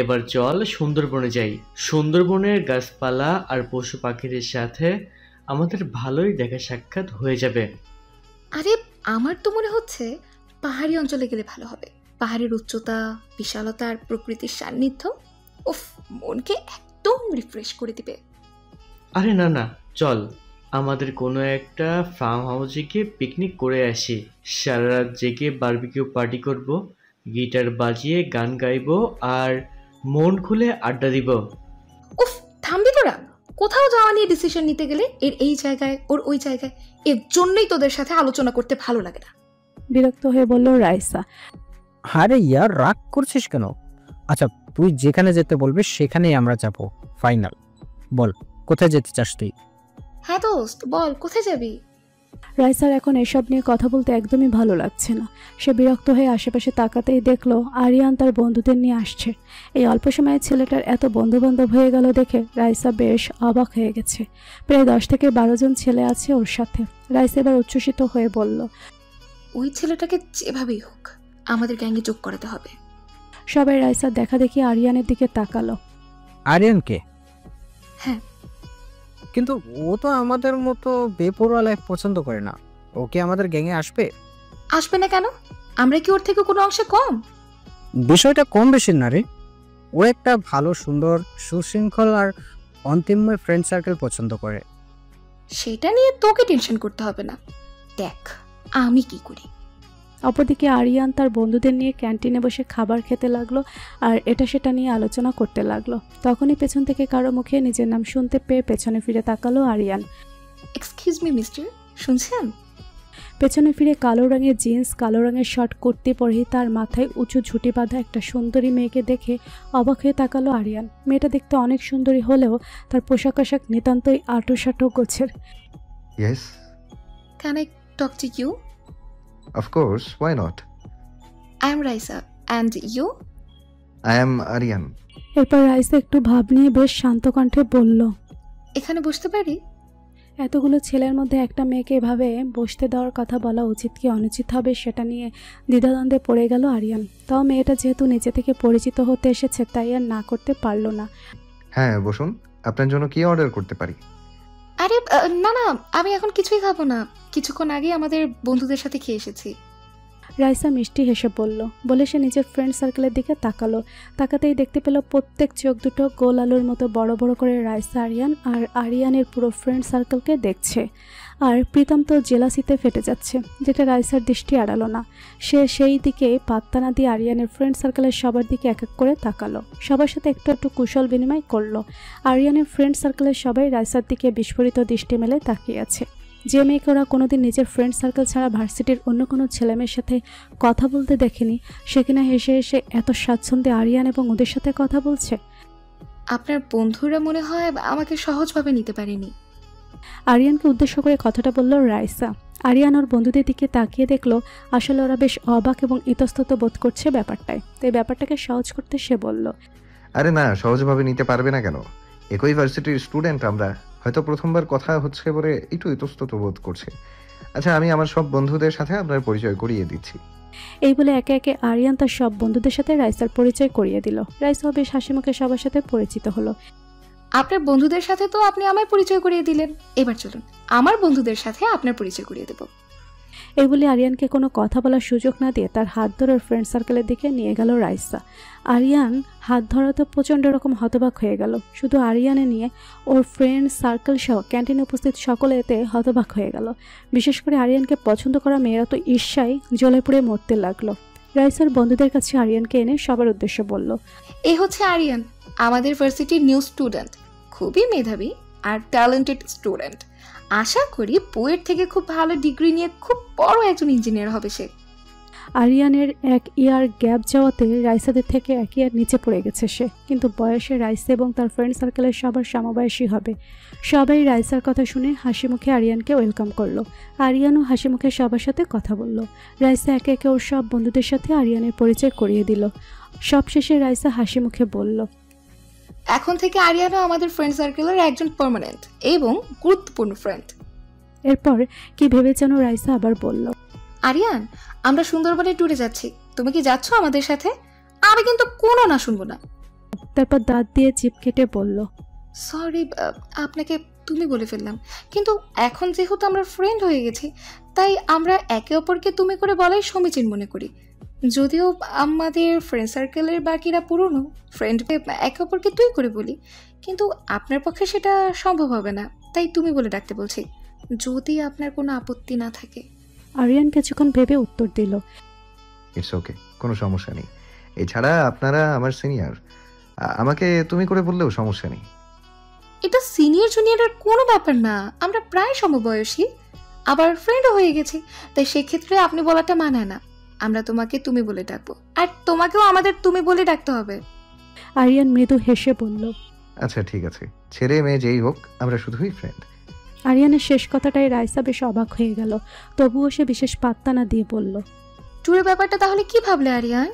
এবার চল সুন্দরবনে যাই। সুন্দরবনের গাছপালা আর পশু পাখিদের সাথে আমাদের ভালোই দেখা সাক্ষাৎ হয়ে যাবে। আরে আমার তো মনে হচ্ছে পাহাড়ি অঞ্চলে গেলে ভালো হবে। পাহাড়ের উচ্চতা, বিশালতা আর প্রকৃতির সান্নিধ্য উফ, মনকে একদম রিফ্রেশ করে দিবে। আরে না না, চল আমাদের কোনো একটা ফার্ম হাউসে গিয়ে পিকনিক করে আসি। সারা রাত জেগে বারবিকিউ পার্টি করব, গিটার বাজিয়ে গান গাইবো আর মন খুলে আড্ডা দিব। উফ, থামবি তোরা? কোথাও যাওয়া নিয়ে ডিসিশন নিতে গেলে এর এই জায়গায় ওর ওই জায়গায়, এর জন্যই তোদের সাথে আলোচনা করতে ভালো লাগে না। বিরক্ত হয়ে বলল রাইসা। আরে ইয়ার, রাগ করছিস কেন? আচ্ছা, তুই যেখানে যেতে বলবি সেখানেই আমরা যাব, ফাইনাল। বল, কোথায় যেতে চাস তুই? হ্যাঁ দোস্ত, বল কোথায় যাবি? রাইসার এখন এসব নিয়ে কথা বলতে একদমই ভালো লাগছে না। সে বিরক্ত হয়ে আশেপাশে তাকাতেই দেখলো আরিয়ান তার বন্ধুদের নিয়ে আসছে। এই অল্প সময়ে ছেলেটার এত বন্ধুবান্ধব হয়ে গেল দেখে রাইসা বেশ অবাক হয়ে গেছে। প্রায় 10 থেকে 12 জন ছেলে আছে ওর সাথে। রাইসা এবার উচ্ছ্বসিত হয়ে বলল, ওই ছেলেটাকে যেভাবেই হোক আমাদের গ্যাংয়ে যোগ করাতে হবে। সবাই রাইসার দেখা দেখি আরিয়ানের দিকে তাকালো। আরিয়ানকে? হ্যাঁ, কিন্তু ও তো আমাদের মতো বেপরোয়া লাইফ পছন্দ করে না। ওকে আমাদের গ্যাংয়ে আসবে? আসবে না কেন? আমরা কি ওর থেকে কোনো অংশে কম? বিষয়টা কম বেশি না রে। ও একটা ভালো, সুন্দর, সুশৃঙ্খল আর অন্তিমময় ফ্রেন্ড সার্কেল পছন্দ করে। সেটা নিয়ে তোকে টেনশন করতে হবে না, দেখ আমি কি করি। অপরদিকে আরিয়ান তার বন্ধুদের নিয়ে ক্যান্টিনে বসে খাবার খেতে লাগলো আর এটা সেটা নিয়ে আলোচনা করতে লাগলো। তখনই পেছন থেকে কারো মুখে নিজের নাম শুনতে পেয়ে পেছনে ফিরে তাকালো আরিয়ান। এক্সকিউজ মি মিস্টার, শুনছেন? পেছনে ফিরে কালো রঙের জিন্স, কালো রঙের শার্ট কুর্তি পরেই তার মাথায় উঁচু ঝুঁটি বাঁধা একটা সুন্দরী মেয়েকে দেখে অবাক হয়ে তাকালো আরিয়ান। মেয়েটা দেখতে অনেক সুন্দরী হলেও তার পোশাক আশাক নিতান্তই আঁটো গোছের। Yes, Can I talk to you? of course, why not? I am Raisa, and you? I am Aryan. এরপর রাইসা একটু ভাব নিয়ে বেশ শান্ত কণ্ঠে বলল, এখানে বসতে পারি? এতগুলো ছেলের মধ্যে একটা মেয়েকে এভাবে বসতে দেওয়ার কথা বলা উচিত কি অনুচিত হবে সেটা নিয়ে দ্বিধাদ্বন্দ্বে পড়ে গেল আরিয়ান। তাও মেয়েটা যেহেতু নিজে থেকে পরিচিত হতে এসেছে তাই আর না করতে পারল না। হ্যাঁ, বসুন। আপনার জন্য কি অর্ডার করতে পারি? আরে না না, আমি এখন কিছুই খাবো না, কিছুক্ষণ আগে আমাদের বন্ধুদের সাথে খেয়ে এসেছি। রাইসা মিষ্টি হেসে বলল, বলে সে নিজের ফ্রেন্ড সার্কেলের দিকে তাকালো। তাকাতেই দেখতে পেল প্রত্যেক চোখ দুটো গোল আলুর মতো বড় বড় করে রাইসা আরিয়ান আর আরিয়ানের পুরো ফ্রেন্ড সার্কেলকে দেখছে। আর প্রীতম তো জেলাসিতে ফেটে যাচ্ছে, যেটা রাইসার দৃষ্টি এড়ালো না। সে সেই দিকে পাত্তা না দিয়ে আরিয়ানের ফ্রেন্ড সার্কেলের সবার দিকে এক এক করে তাকালো। সবার সাথে একটু একটু কুশল বিনিময় করলো। আরিয়ানের ফ্রেন্ড সার্কেলের সবাই রাইসার দিকে বিস্ফোরিত দৃষ্টি মেলে তাকিয়ে আছে। যে মেয়েকে ওরা কোনোদিন নিজের ফ্রেন্ড সার্কেল ছাড়া ভার্সিটির অন্য কোনো ছেলেমেয়ের সাথে কথা বলতে দেখেনি, সে কিনা হেসে হেসে এত স্বাচ্ছন্দ্যে আরিয়ান এবং ওদের সাথে কথা বলছে। আপনার বন্ধুরা মনে হয় আমাকে সহজভাবে নিতে পারেনি। আরিয়ানকে উদ্দেশ্য করে কথাটা বলল রাইসা। আরিয়ান ওর বন্ধুদের দিকে তাকিয়ে দেখলো আসলে ওরা বেশ অবাক এবং ইতস্তত বোধ করছে ব্যাপারটায়। তাই ব্যাপারটাকে সহজ করতে সে বলল, আরে না, সহজভাবে নিতে পারবে না কেন? একই ভার্সিটির স্টুডেন্ট আমরা, হয়তো প্রথমবার কথা হচ্ছে বলে একটু ইতস্তত বোধ করছে। আচ্ছা, আমি আমার সব বন্ধুদের সাথে আপনার পরিচয় করিয়ে দিচ্ছি। এই বলে একে একে আরিয়ান তার সব বন্ধুদের সাথে রাইসার পরিচয় করিয়ে দিল। রাইসাও বেশ হাসিমুখে সবার সাথে পরিচিত হলো। আপনার বন্ধুদের সাথে তো আপনি আমায় পরিচয় করিয়ে দিলেন, এবার চলুন আমার বন্ধুদের সাথে আপনার পরিচয় করিয়ে দেব। এই বলে আরিয়ানকে কোনো কথা বলার সুযোগ না দিয়ে তার হাত ধরে ওর ফ্রেন্ড সার্কেলের দিকে নিয়ে গেল রাইসা। আরিয়ান হাত ধরাতে প্রচণ্ড রকম হতবাক হয়ে গেল। শুধু আরিয়ানে নিয়ে ওর ফ্রেন্ড সার্কেল সহ ক্যান্টিনে উপস্থিত সকলে এতে হতবাক হয়ে গেল। বিশেষ করে আরিয়ানকে পছন্দ করা মেয়েরা তো ঈর্ষায় জ্বলে পুড়ে মরতে লাগলো। রাইসার বন্ধুদের কাছে আরিয়ানকে এনে সবার উদ্দেশ্যে বলল, এই হচ্ছে আরিয়ান, আমাদের ভার্সিটির নিউ স্টুডেন্ট, খুবই মেধাবী আর ট্যালেন্টেড স্টুডেন্ট। আশা করি বুয়েট থেকে খুব ভালো ডিগ্রি নিয়ে খুব বড় একজন ইঞ্জিনিয়ার হবে সে। আরিয়ানের 1 ইয়ার গ্যাপ যাওয়াতে রাইসাদের থেকে 1 ইয়ার নিচে পড়ে গেছে সে, কিন্তু বয়সে রাইসা এবং তার ফ্রেন্ড সার্কেলের সবার সমবয়সী হবে। সবাই রাইসার কথা শুনে হাসি মুখে আরিয়ানকে ওয়েলকাম করলো। আরিয়ানও হাসি মুখে সবার সাথে কথা বলল। রাইসা একে একে ওর সব বন্ধুদের সাথে আরিয়ানের পরিচয় করিয়ে দিল। সবশেষে রাইসা হাসি মুখে বলল, এখন থেকে আরিয়ানও আমাদের ফ্রেন্ড সার্কেলের একজন পার্মানেন্ট এবং গুরুত্বপূর্ণ ফ্রেন্ড। এরপর কি ভেবে যেন রাইসা আবার বলল, আরিয়ান, আমরা সুন্দরবনে ট্যুরে যাচ্ছি, তুমি কি যাচ্ছ আমাদের সাথে? আমি কিন্তু কোনো না শুনবো না। তারপর দাঁত দিয়ে চিপ কেটে বলল, সরি, আপনাকে তুমি বলে ফেললাম, কিন্তু এখন যেহেতু আমরা ফ্রেন্ড হয়ে গেছি তাই আমরা একে অপরকে তুমি করে বলাই সমীচীন মনে করি। যদিও আমাদের ফ্রেন্ড সার্কেলের বাকিরা পুরনো ফ্রেন্ড, একে অপরকে তুই করে বলি, কিন্তু আপনার পক্ষে সেটা সম্ভব হবে না, তাই তুমি বলে ডাকতে বলছি, যদি আপনার কোনো আপত্তি না থাকে। আরিয়ান কিছুক্ষণ ভেবে উত্তর দিল, ইটস ওকে, কোনো সমস্যা নেই। এছাড়া আপনারা আমার সিনিয়র, আমাকে তুমি করে বললেও সমস্যা নেই। এটা সিনিয়র জুনিয়রের কোনো ব্যাপার না, আমরা প্রায় সমবয়সী, আবার ফ্রেন্ডও হয়ে গেছি, তাই সেক্ষেত্রে আপনি বলাটা মানায় না। আমরা তোমাকে তুমি বলে ডাকবো, আর তোমাকেও আমাদের তুমি বলে ডাকতে হবে। আরিয়ান মৃদু হেসে বলল, আচ্ছা ঠিক আছে, ছেলে মেয়ে যেই হোক আমরা শুধুই ফ্রেন্ড। আরিয়ানের শেষ কথাটাই রাইসা বেশ অবাক হয়ে গেল। তবুও সে বিশেষ পাত্তা না দিয়ে বলল, ট্যুরের ব্যাপারটা তাহলে কি ভাবলে আরিয়ান?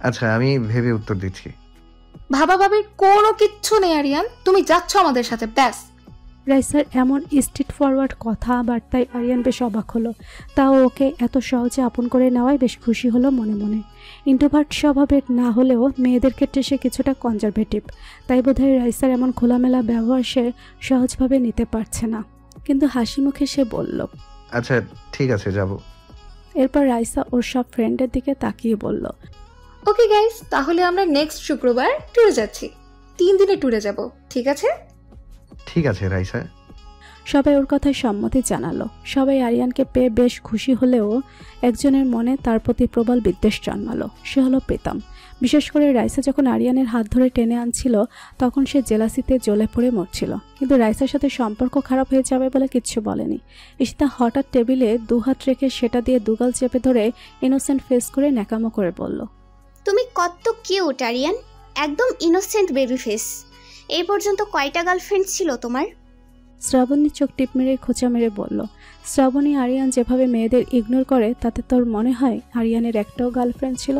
আচ্ছা, আমি ভেবে উত্তর দিচ্ছি। ভাবা ভাবির কোনো কিচ্ছু নেই আরিয়ান, তুমি যাচ্ছ আমাদের সাথে, ব্যাস। রাইসার এমন স্ট্রেট ফরওয়ার্ড কথাবার্তায় আরিয়ান বেশ অবাক হলো। তাও ওকে এত সহজে আপন করে নেওয়ায় বেশ খুশি হলো মনে মনে। ইন্ট্রোভার্ট স্বভাবের না হলেও মেয়েদের ক্ষেত্রে সে কিছুটা কনজারভেটিভ, তাই বোধহয় রাইসার এমন খোলামেলা ব্যবহার সে সহজভাবে নিতে পারছে না। কিন্তু হাসি মুখে সে বলল, আচ্ছা ঠিক আছে, যাব। এরপর রাইসা ওর সব ফ্রেন্ডের দিকে তাকিয়ে বলল, ওকে গাইস, তাহলে আমরা নেক্সট শুক্রবার ট্যুরে যাচ্ছি, 3 দিনের ট্যুরে যাব, ঠিক আছে? ঠিক আছে রাইসা। সবাই ওর কথায় সম্মতি জানালো। সবাই আরিয়ানকে পেয়ে বেশ খুশি হলেও একজনের মনে তার প্রতি প্রবল বিদ্বেষ জন্মালো, সে হলো প্রীতম। বিশেষ করে রাইসা যখন আরিয়ানের হাত ধরে টেনে আনছিল তখন সে জেলাসিতে জ্বলে পড়ে মরছিল, কিন্তু রাইসার সাথে সম্পর্ক খারাপ হয়ে যাবে বলে কিচ্ছু বলেনি। ঈশিতা হঠাৎ টেবিলে 2 হাত রেখে সেটা দিয়ে দুগাল চেপে ধরে ইনোসেন্ট ফেস করে ন্যাকামো করে বলল, তুমি কত কিউট আরিয়ান, একদম ইনোসেন্ট বেবি ফেস। এই পর্যন্ত কয়টা গার্লফ্রেন্ড ছিল তোমার? শ্রাবণী চোখ টিপ মেরে খোঁচা মেরে বলল, শ্রাবণী আরিয়ান যেভাবে মেয়েদের ইগনোর করে তাতে তোর মনে হয় আরিয়ানের একটাও গার্লফ্রেন্ড ছিল?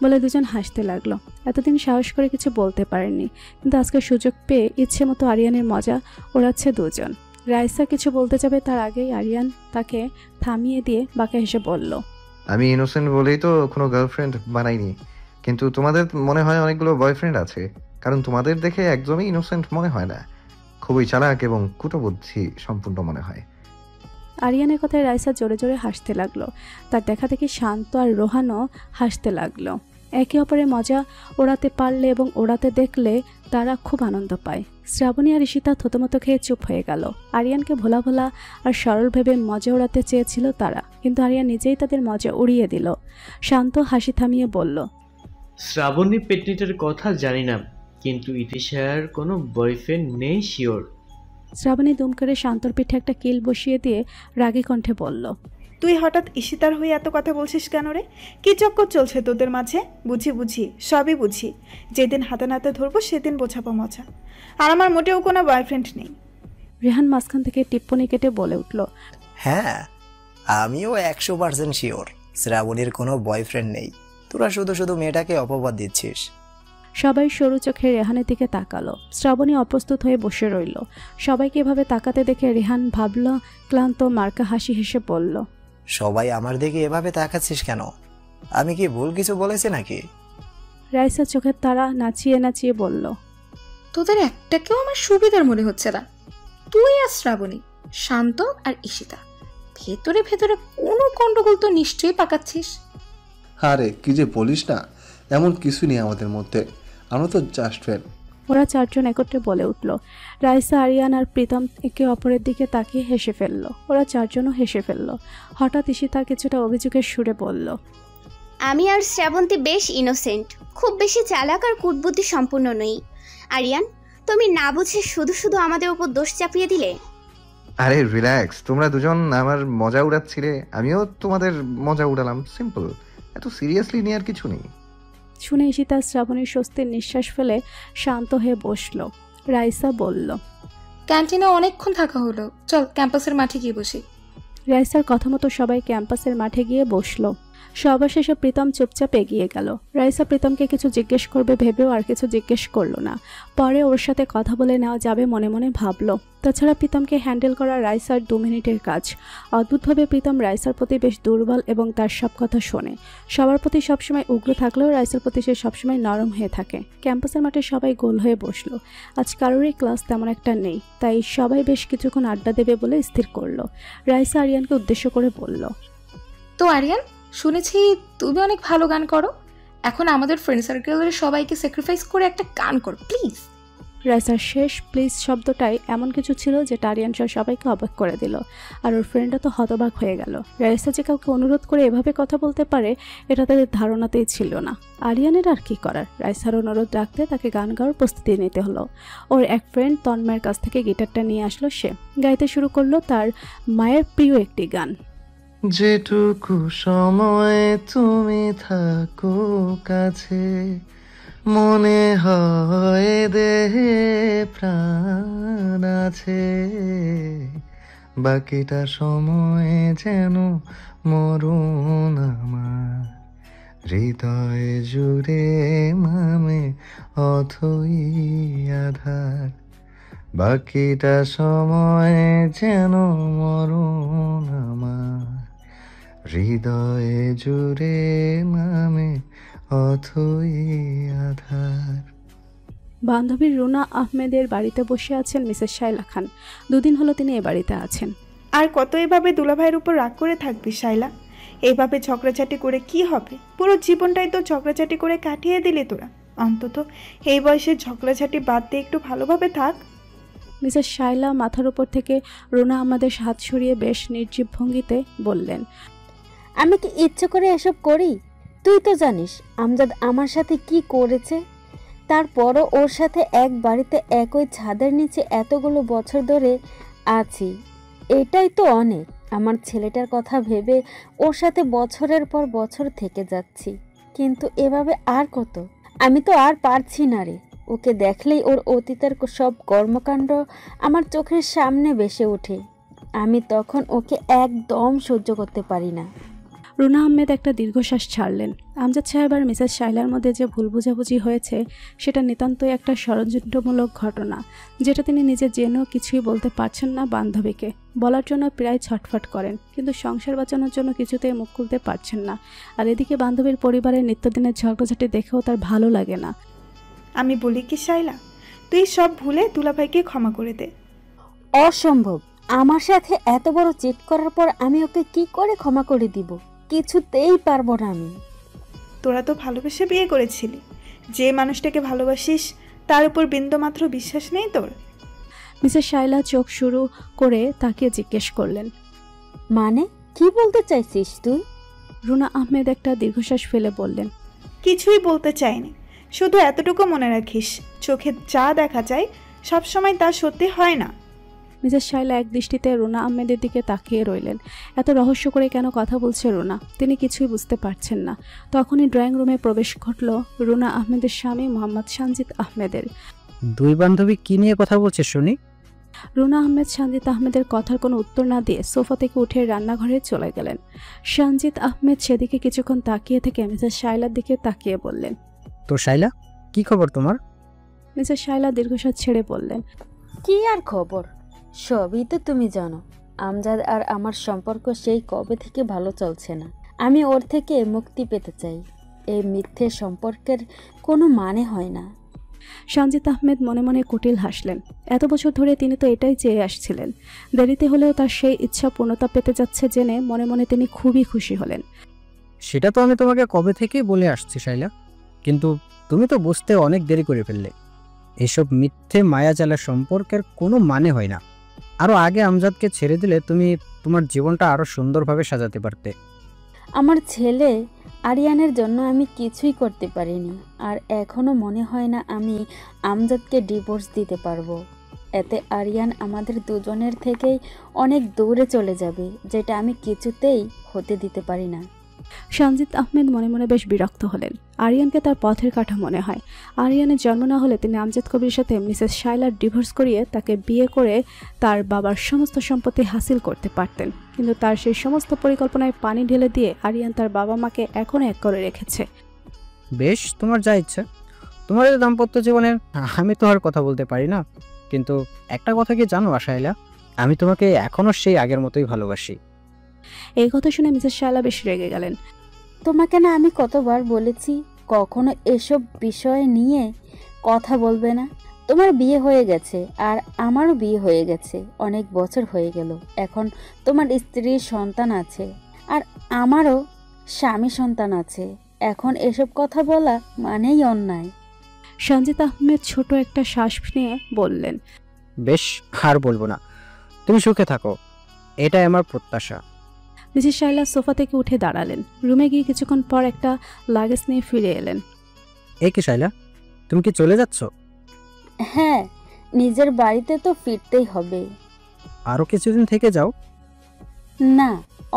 বলে দুজন হাসতে লাগলো। এতদিন সাহস করে কিছু বলতে পারেননি, কিন্তু আজকে সুযোগ পেয়ে ইচ্ছে মতো আরিয়ানের মজা ওড়াচ্ছে দুজন। রাইসা কিছু বলতে যাবে তার আগেই আরিয়ান তাকে থামিয়ে দিয়ে বাঁকা হেসে বলল, আমি ইনোসেন্ট বলেই তো কোনো গার্লফ্রেন্ড বানাইনি, কিন্তু তোমাদের মনে হয় অনেকগুলো বয়ফ্রেন্ড আছে, কারণ তোমাদের দেখে একদমই ইনোসেন্ট মনে হয় না, খুবই চালাক এবং কুটবুদ্ধি সম্পূর্ণ মনে হয়। আরিয়ানের কথায় রাইসা জোরে জোরে হাসতে লাগলো। তার দেখা দেখি শান্ত আর রোহানও হাসতে লাগলো। একে অপরের মজা ওড়াতে পারলে এবং ওড়াতে দেখলে তারা খুব আনন্দ পায়। শ্রাবণী আর ঈশিতা থতমত খেয়ে চুপ হয়ে গেল। আরিয়ানকে ভোলা ভোলা আর সরল ভেবে মজা ওড়াতে চেয়েছিল তারা, কিন্তু আরিয়ান নিজেই তাদের মজা উড়িয়ে দিল। শান্ত হাসি থামিয়ে বলল, শ্রাবণী পেটনিটার কথা জানি না, কিন্তু ইতিশার কোনো বয়ফ্রেন্ড নেই শিওর। শ্রাবণী দুম করে শান্তর পিঠে একটা কিল বসিয়ে দিয়ে রাগী কণ্ঠে বলল, তুই হঠাৎ ঈশিতার হয়ে এত কথা বলছিস কেন রে? কি চক্কর চলছে তোদের মাঝে? বুঝি সবই বুঝি। যেদিন হাতে নাতে ধরবো সেদিন বোঝাবো মজা। আর আমার মোটেও কোনো বয়ফ্রেন্ড নেই। রেহান মাঝখান থেকে টিপ্পনি কেটে বলে উঠল, হ্যাঁ, আমিও 100% শিওর শ্রাবণীর কোনো বয়ফ্রেন্ড নেই। তোরা শুধু শুধু মেয়েটাকে অপবাদ দিচ্ছিস। সবাই সরু চোখে রেহানের দিকে তাকালো। শ্রাবণী অপ্রস্তুত হয়ে বসে রইল। সবাইকে এভাবে তাকাতে দেখে রেহান ভাবল, ক্লান্ত মার্কা হাসি হেসে বলল, সবাই আমার দিকে এভাবে তাকাচ্ছিস কেন? আমি কি ভুল কিছু বলেছি নাকি? রাইসা চোখের তারা নাচিয়ে নাচিয়ে বলল, তোদের একটাকেও আমার সুবিধার মনে হচ্ছে না। তুই আর শ্রাবণী, শান্ত আর ঈশিতা, ভেতরে ভেতরে কোনো গন্ডগোল তো নিশ্চয়ই পাকাচ্ছিস। আরে কি যে বলিস না, এমন কিছু নেই আমাদের মধ্যে, আমরা তো জাস্ট ফ্রেন্ড। ওরা চারজন একত্রে বলে উঠল। রাইসা, আরিয়ান আর প্রীতম একে অপরের দিকে তাকিয়ে হেসে ফেলল। ওরা চারজনও হেসে ফেলল। হঠাৎ ঈশিতা কিছুটা অভিযোগের সুরে বলল, আমি আর শ্রাবন্তী বেশ ইনোসেন্ট, খুব বেশি চালাক আর কুটবুদ্ধি সম্পূর্ণ নই। আরিয়ান, তুমি না বুঝে শুধু শুধু আমাদের উপর দোষ চাপিয়ে দিলে। আরে রিল্যাক্স, তোমরা দুজন আমার মজা উড়াচ্ছিলে, আমিও তোমাদের মজা উড়ালাম, সিম্পল। এত সিরিয়াসলি নেওয়ার কিছু নেই। শুনে ঈশিতা শ্রাবণীর স্বস্তির নিঃশ্বাস ফেলে শান্ত হয়ে বসল। রাইসা বলল, ক্যান্টিনে অনেকক্ষণ থাকা হলো, চল ক্যাম্পাসের মাঠে গিয়ে বসি। রাইসার কথা মতো সবাই ক্যাম্পাসের মাঠে গিয়ে বসল। সবার শেষে প্রীতম চুপচাপ এগিয়ে গেল। রাইসা প্রীতমকে কিছু জিজ্ঞেস করবে ভেবেও আর কিছু জিজ্ঞেস করলো না। পরে ওর সাথে কথা বলে নেওয়া যাবে মনে মনে ভাবলো। তাছাড়া প্রীতমকে হ্যান্ডেল করা রাইসার 2 মিনিটের কাজ। অদ্ভুতভাবে প্রীতম রাইসার প্রতি বেশ দুর্বল এবং তার সব কথা শোনে। সবার প্রতি সবসময় উগ্র থাকলেও রাইসার প্রতি সে সবসময় নরম হয়ে থাকে। ক্যাম্পাসের মাঠে সবাই গোল হয়ে বসলো। আজ কারোরই ক্লাস তেমন একটা নেই, তাই সবাই বেশ কিছুক্ষণ আড্ডা দেবে বলে স্থির করলো। রাইসা আরিয়ানকে উদ্দেশ্য করে বলল, তো আরিয়ান, শুনেছি তুমি অনেক ভালো গান করো। এখন আমাদের ফ্রেন্ড সার্কেলের সবাইকে স্যাক্রিফাইস করে একটা গান করো প্লিজ। রাইসার শেষ প্লিজ শব্দটাই এমন কিছু ছিল যেটা আরিয়ান সহ সবাইকে অবাক করে দিল। আর ওর ফ্রেন্ডরা তো হতবাক হয়ে গেল। রাইসা যে কাউকে অনুরোধ করে এভাবে কথা বলতে পারে এটা তাদের ধারণাতেই ছিল না। আরিয়ানের আর কি করার, রাইসার অনুরোধ রাখতে তাকে গান গাওয়ার প্রস্তুতি নিতে হলো। ওর এক ফ্রেন্ড তন্ময়ের কাছ থেকে গিটারটা নিয়ে আসলো। সে গাইতে শুরু করলো তার মায়ের প্রিয় একটি গান। যেটুকু সময় তুমি থাকো কাছে, মনে হয় দেহে প্রাণ আছে, বাকিটা সময় যেন মরণ আমার, হৃদয় জুড়ে মামে অথই আধার, বাকিটা সময় যেন মরণ আমার, হৃদয়ে জুড়ে নামে অথই আধার। বান্ধবী রুনা আহমেদের বাড়িতে বসে আছেন মিসেস শাইলা খান। 2 দিন হলো তিনি এ বাড়িতে আছেন। আর কত এভাবে দুলাভাইয়ের উপর রাগ করে থাকবি শাইলা? এইভাবে ঝগড়াঝাটি করে কি হবে? পুরো জীবনটাই তো ঝগড়াঝাটি করে কাটিয়ে দিলি তোরা। অন্তত এই বয়সে ঝগড়াঝাটি বাদ দিয়ে একটু ভালোভাবে থাক। মিসেস শাইলা মাথার উপর থেকে রুনা আমাদের হাত সরিয়ে বেশ নির্জীব ভঙ্গিতে বললেন, আমি কি ইচ্ছে করে এসব করি? তুই তো জানিস আমজাদ আমার সাথে কি করেছে। তারপরও ওর সাথে এক বাড়িতে একই ছাদের নিচে এতগুলো বছর ধরে আছি, এটাই তো অনেক। আমার ছেলেটার কথা ভেবে ওর সাথে বছরের পর বছর থেকে যাচ্ছি, কিন্তু এভাবে আর কত? আমি তো আর পারছি না রে। ওকে দেখলেই ওর অতীতের সব কর্মকাণ্ড আমার চোখের সামনে ভেসে ওঠে। আমি তখন ওকে একদম সহ্য করতে পারি না। রুনা আহমেদ একটা দীর্ঘশ্বাস ছাড়লেন। আমজাদ সাহেব আর মিসেস শাইলার মধ্যে যে ভুল বোঝাবুঝি হয়েছে সেটা নিতান্তই একটা ষড়যন্ত্রমূলক ঘটনা, যেটা তিনি নিজে জেনেও কিছুই বলতে পারছেন না বান্ধবীকে। বলার জন্য প্রায় ছটফট করেন, কিন্তু সংসার বাঁচানোর জন্য কিছুতেই মুখ খুলতে পারছেন না। আর এদিকে বান্ধবীর পরিবারের নিত্যদিনের ঝগড়াঝাটি দেখেও তার ভালো লাগে না। আমি বলি কি শাইলা, তুই সব ভুলে দুলাভাইকে ক্ষমা করে দে। অসম্ভব। আমার সাথে এত বড় চিট করার পর আমি ওকে কি করে ক্ষমা করে দিব? কিছুতেই পারবো না আমি। তোরা তো ভালোবেসে বিয়ে করেছিলি, যে মানুষটাকে ভালোবাসিস তার উপর বিন্দুমাত্র বিশ্বাস নেই তোর? মিসেস শাইলা চোখ শুরু করে তাকিয়ে জিজ্ঞেস করলেন, মানে কি বলতে চাইছিস তুই? রুনা আহমেদ একটা দীর্ঘশ্বাস ফেলে বললেন, কিছুই বলতে চাইনি, শুধু এতটুকু মনে রাখিস, চোখে যা দেখা যায় সবসময় তা সত্যি হয় না। মিসেস শাইলা এক দৃষ্টিতে রুনা আহমেদের দিকে তাকিয়ে রইলেন। এত রহস্য করে কেন কথা বলছে রুনা, তিনি কিছুই বুঝতে পারছেন না। তখনই ড্রয়িং রুমে প্রবেশ ঘটল রুনা আহমেদের স্বামী মোহাম্মদ সানজিদ আহমেদের। 2 বান্ধবী কি নিয়ে কথা বলছে শুনি? রুনা আহমেদ সঞ্জিত আহমেদের কথার কোনো উত্তর না দিয়ে সোফা থেকে উঠে রান্নাঘরে চলে গেলেন। সঞ্জিত আহমেদ সেদিকে কিছুক্ষণ তাকিয়ে থেকে মিসেস শাইলার দিকে তাকিয়ে বললেন, তো শাইলা, কি খবর তোমার? মিসেস শাইলা দীর্ঘশ্বাস ছেড়ে বললেন, কি আর খবর, সবই তো তুমি জানো। আমজাদ আর আমার সম্পর্ক সেই কবে থেকে ভালো চলছে না। আমি ওর থেকে মুক্তি পেতে চাই। এই মিথ্যে সম্পর্কের কোনো মানে হয় না। সঞ্জিত আহমেদ মনে মনে কুটিল হাসলেন। এত বছর ধরে তিনি তো এটাই চেয়ে আসছিলেন। দেরিতে হলেও তার সেই ইচ্ছা পূর্ণতা পেতে যাচ্ছে জেনে মনে মনে তিনি খুবই খুশি হলেন। সেটা তো আমি তোমাকে কবে থেকেই বলে আসছি শাইলা, কিন্তু তুমি তো বুঝতে অনেক দেরি করে ফেললে। এসব মিথ্যে মায়াজালা সম্পর্কের কোনো মানে হয় না। আরও আগে আমজাদকে ছেড়ে দিলে তুমি তোমার জীবনটা আরও সুন্দরভাবে সাজাতে পারতে। আমার ছেলে আরিয়ানের জন্য আমি কিছুই করতে পারিনি, আর এখনো মনে হয় না আমি আমজাদকে ডিভোর্স দিতে পারবো। এতে আরিয়ান আমাদের দুজনের থেকেই অনেক দূরে চলে যাবে, যেটা আমি কিছুতেই হতে দিতে পারি না। সঞ্জিত আহমেদ মনে মনে বেশ বিরক্ত হলেন। আরিয়ানকে তার পথের কাঠা মনে হয়। আরিয়ানের জন্ম না হলে তিনি আমজাদ কবির সাথে মিসেস শাইলার ডিভোর্স করিয়ে তাকে বিয়ে করে তার বাবার সমস্ত সম্পত্তি হাসিল করতে পারতেন, কিন্তু তার সেই সমস্ত পরিকল্পনায় পানি ঢেলে দিয়ে আরিয়ান তার বাবা মাকে এখনো এক করে রেখেছে। বেশ, তোমার যা ইচ্ছা। তোমার এই দাম্পত্য জীবনের আমি তো আর কথা বলতে পারি না, কিন্তু একটা কথা কি জানো শাইলা, আমি তোমাকে এখনো সেই আগের মতোই ভালোবাসি। এই কথা শুনে মিসেস শাইলা বেশ রেগে গেলেন। তোমাকে না আমি কতবার বলেছি কখনো এসব বিষয় নিয়ে কথা বলবে না। তোমার বিয়ে হয়ে গেছে আর আমারও বিয়ে হয়ে গেছে, অনেক বছর হয়ে গেল। এখন তোমার স্ত্রীর সন্তান আছে আর আমারও স্বামী সন্তান আছে। এখন এসব কথা বলা মানেই অন্যায়। সঞ্জিত আহমেদ ছোট একটা শ্বাস নিয়ে বললেন, বেশ, আর বলবো না, তুমি সুখে থাকো, এটাই আমার প্রত্যাশা। মিসেস শাইলা সোফা থেকে উঠে দাঁড়ালেন। রুমে গিয়ে কিছুক্ষণ পর একটা লাগেজ নিয়ে ফিরে এলেন। এই কি শাইলা, তুমি কি চলে যাচ্ছ? হ্যাঁ, নিজের বাড়িতে তো ফিরতেই হবে। আরো কিছুদিন থেকে যাও। না,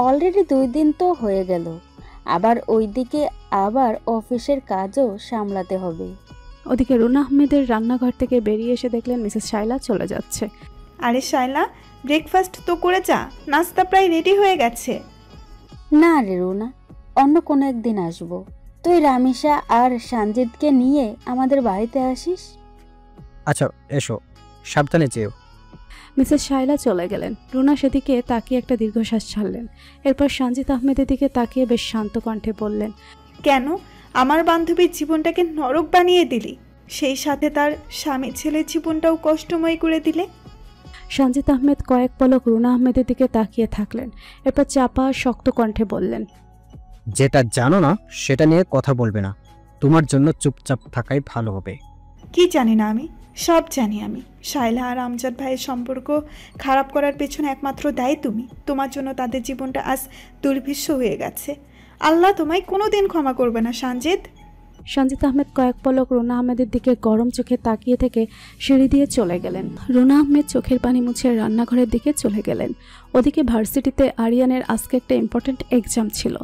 অলরেডি 2 দিন তো হয়ে গেল। আবার ওইদিকে আবার অফিসের কাজও সামলাতে হবে। ওদিকে রুনা আহমেদের রান্নাঘর থেকে বেরিয়ে এসে দেখলেন মিসেস শাইলা চলে যাচ্ছে। আরে শাইলা, ব্রেকফাস্ট তো করে যা, নাস্তা প্রায় রেডি হয়ে গেছে। না রে রুনা, অন্য কোনো একদিন আসবো। তুই রামিসা আর সঞ্জিতকে নিয়ে আমাদের বাড়িতে আসিস। আচ্ছা এসো, সাবধানে যেও। মিসেস শাইলা চলে গেলেন। রুনা সেদিকে তাকিয়ে একটা দীর্ঘশ্বাস ছাড়লেন। এরপর সঞ্জিত আহমেদের দিকে তাকিয়ে বেশ শান্ত কণ্ঠে বললেন, কেন আমার বান্ধবীর জীবনটাকে নরক বানিয়ে দিলি, সেই সাথে তার স্বামী ছেলের জীবনটাও কষ্টময় করে দিলে? সঞ্জিত আহমেদ কয়েক পলক রুনা আহমেদের দিকে তাকিয়ে থাকলেন। এরপর চাপা শক্ত কণ্ঠে বললেন, যেটা জানো না সেটা নিয়ে কথা বলবে না। তোমার জন্য চুপচাপ থাকাই ভালো হবে। কি জানি না আমি, সব জানি আমি। শাইলা আর আমজাদ ভাইয়ের সম্পর্ক খারাপ করার পেছনে একমাত্র দায়ী তুমি। তোমার জন্য তাদের জীবনটা আজ দুর্বিষহ হয়ে গেছে। আল্লাহ তোমায় কোনোদিন ক্ষমা করবে না সঞ্জিত। সঞ্জিত আহমেদ কয়েক পলক রুনা আহমেদের দিকে গরম চোখে তাকিয়ে থেকে সিঁড়ি দিয়ে চলে গেলেন। রুনা আহমেদ চোখের পানি মুছে রান্নাঘরের দিকে চলে গেলেন। ওদিকে ভার্সিটিতে আরিয়ানের আজকে একটা ইম্পর্ট্যান্ট এক্সাম ছিল।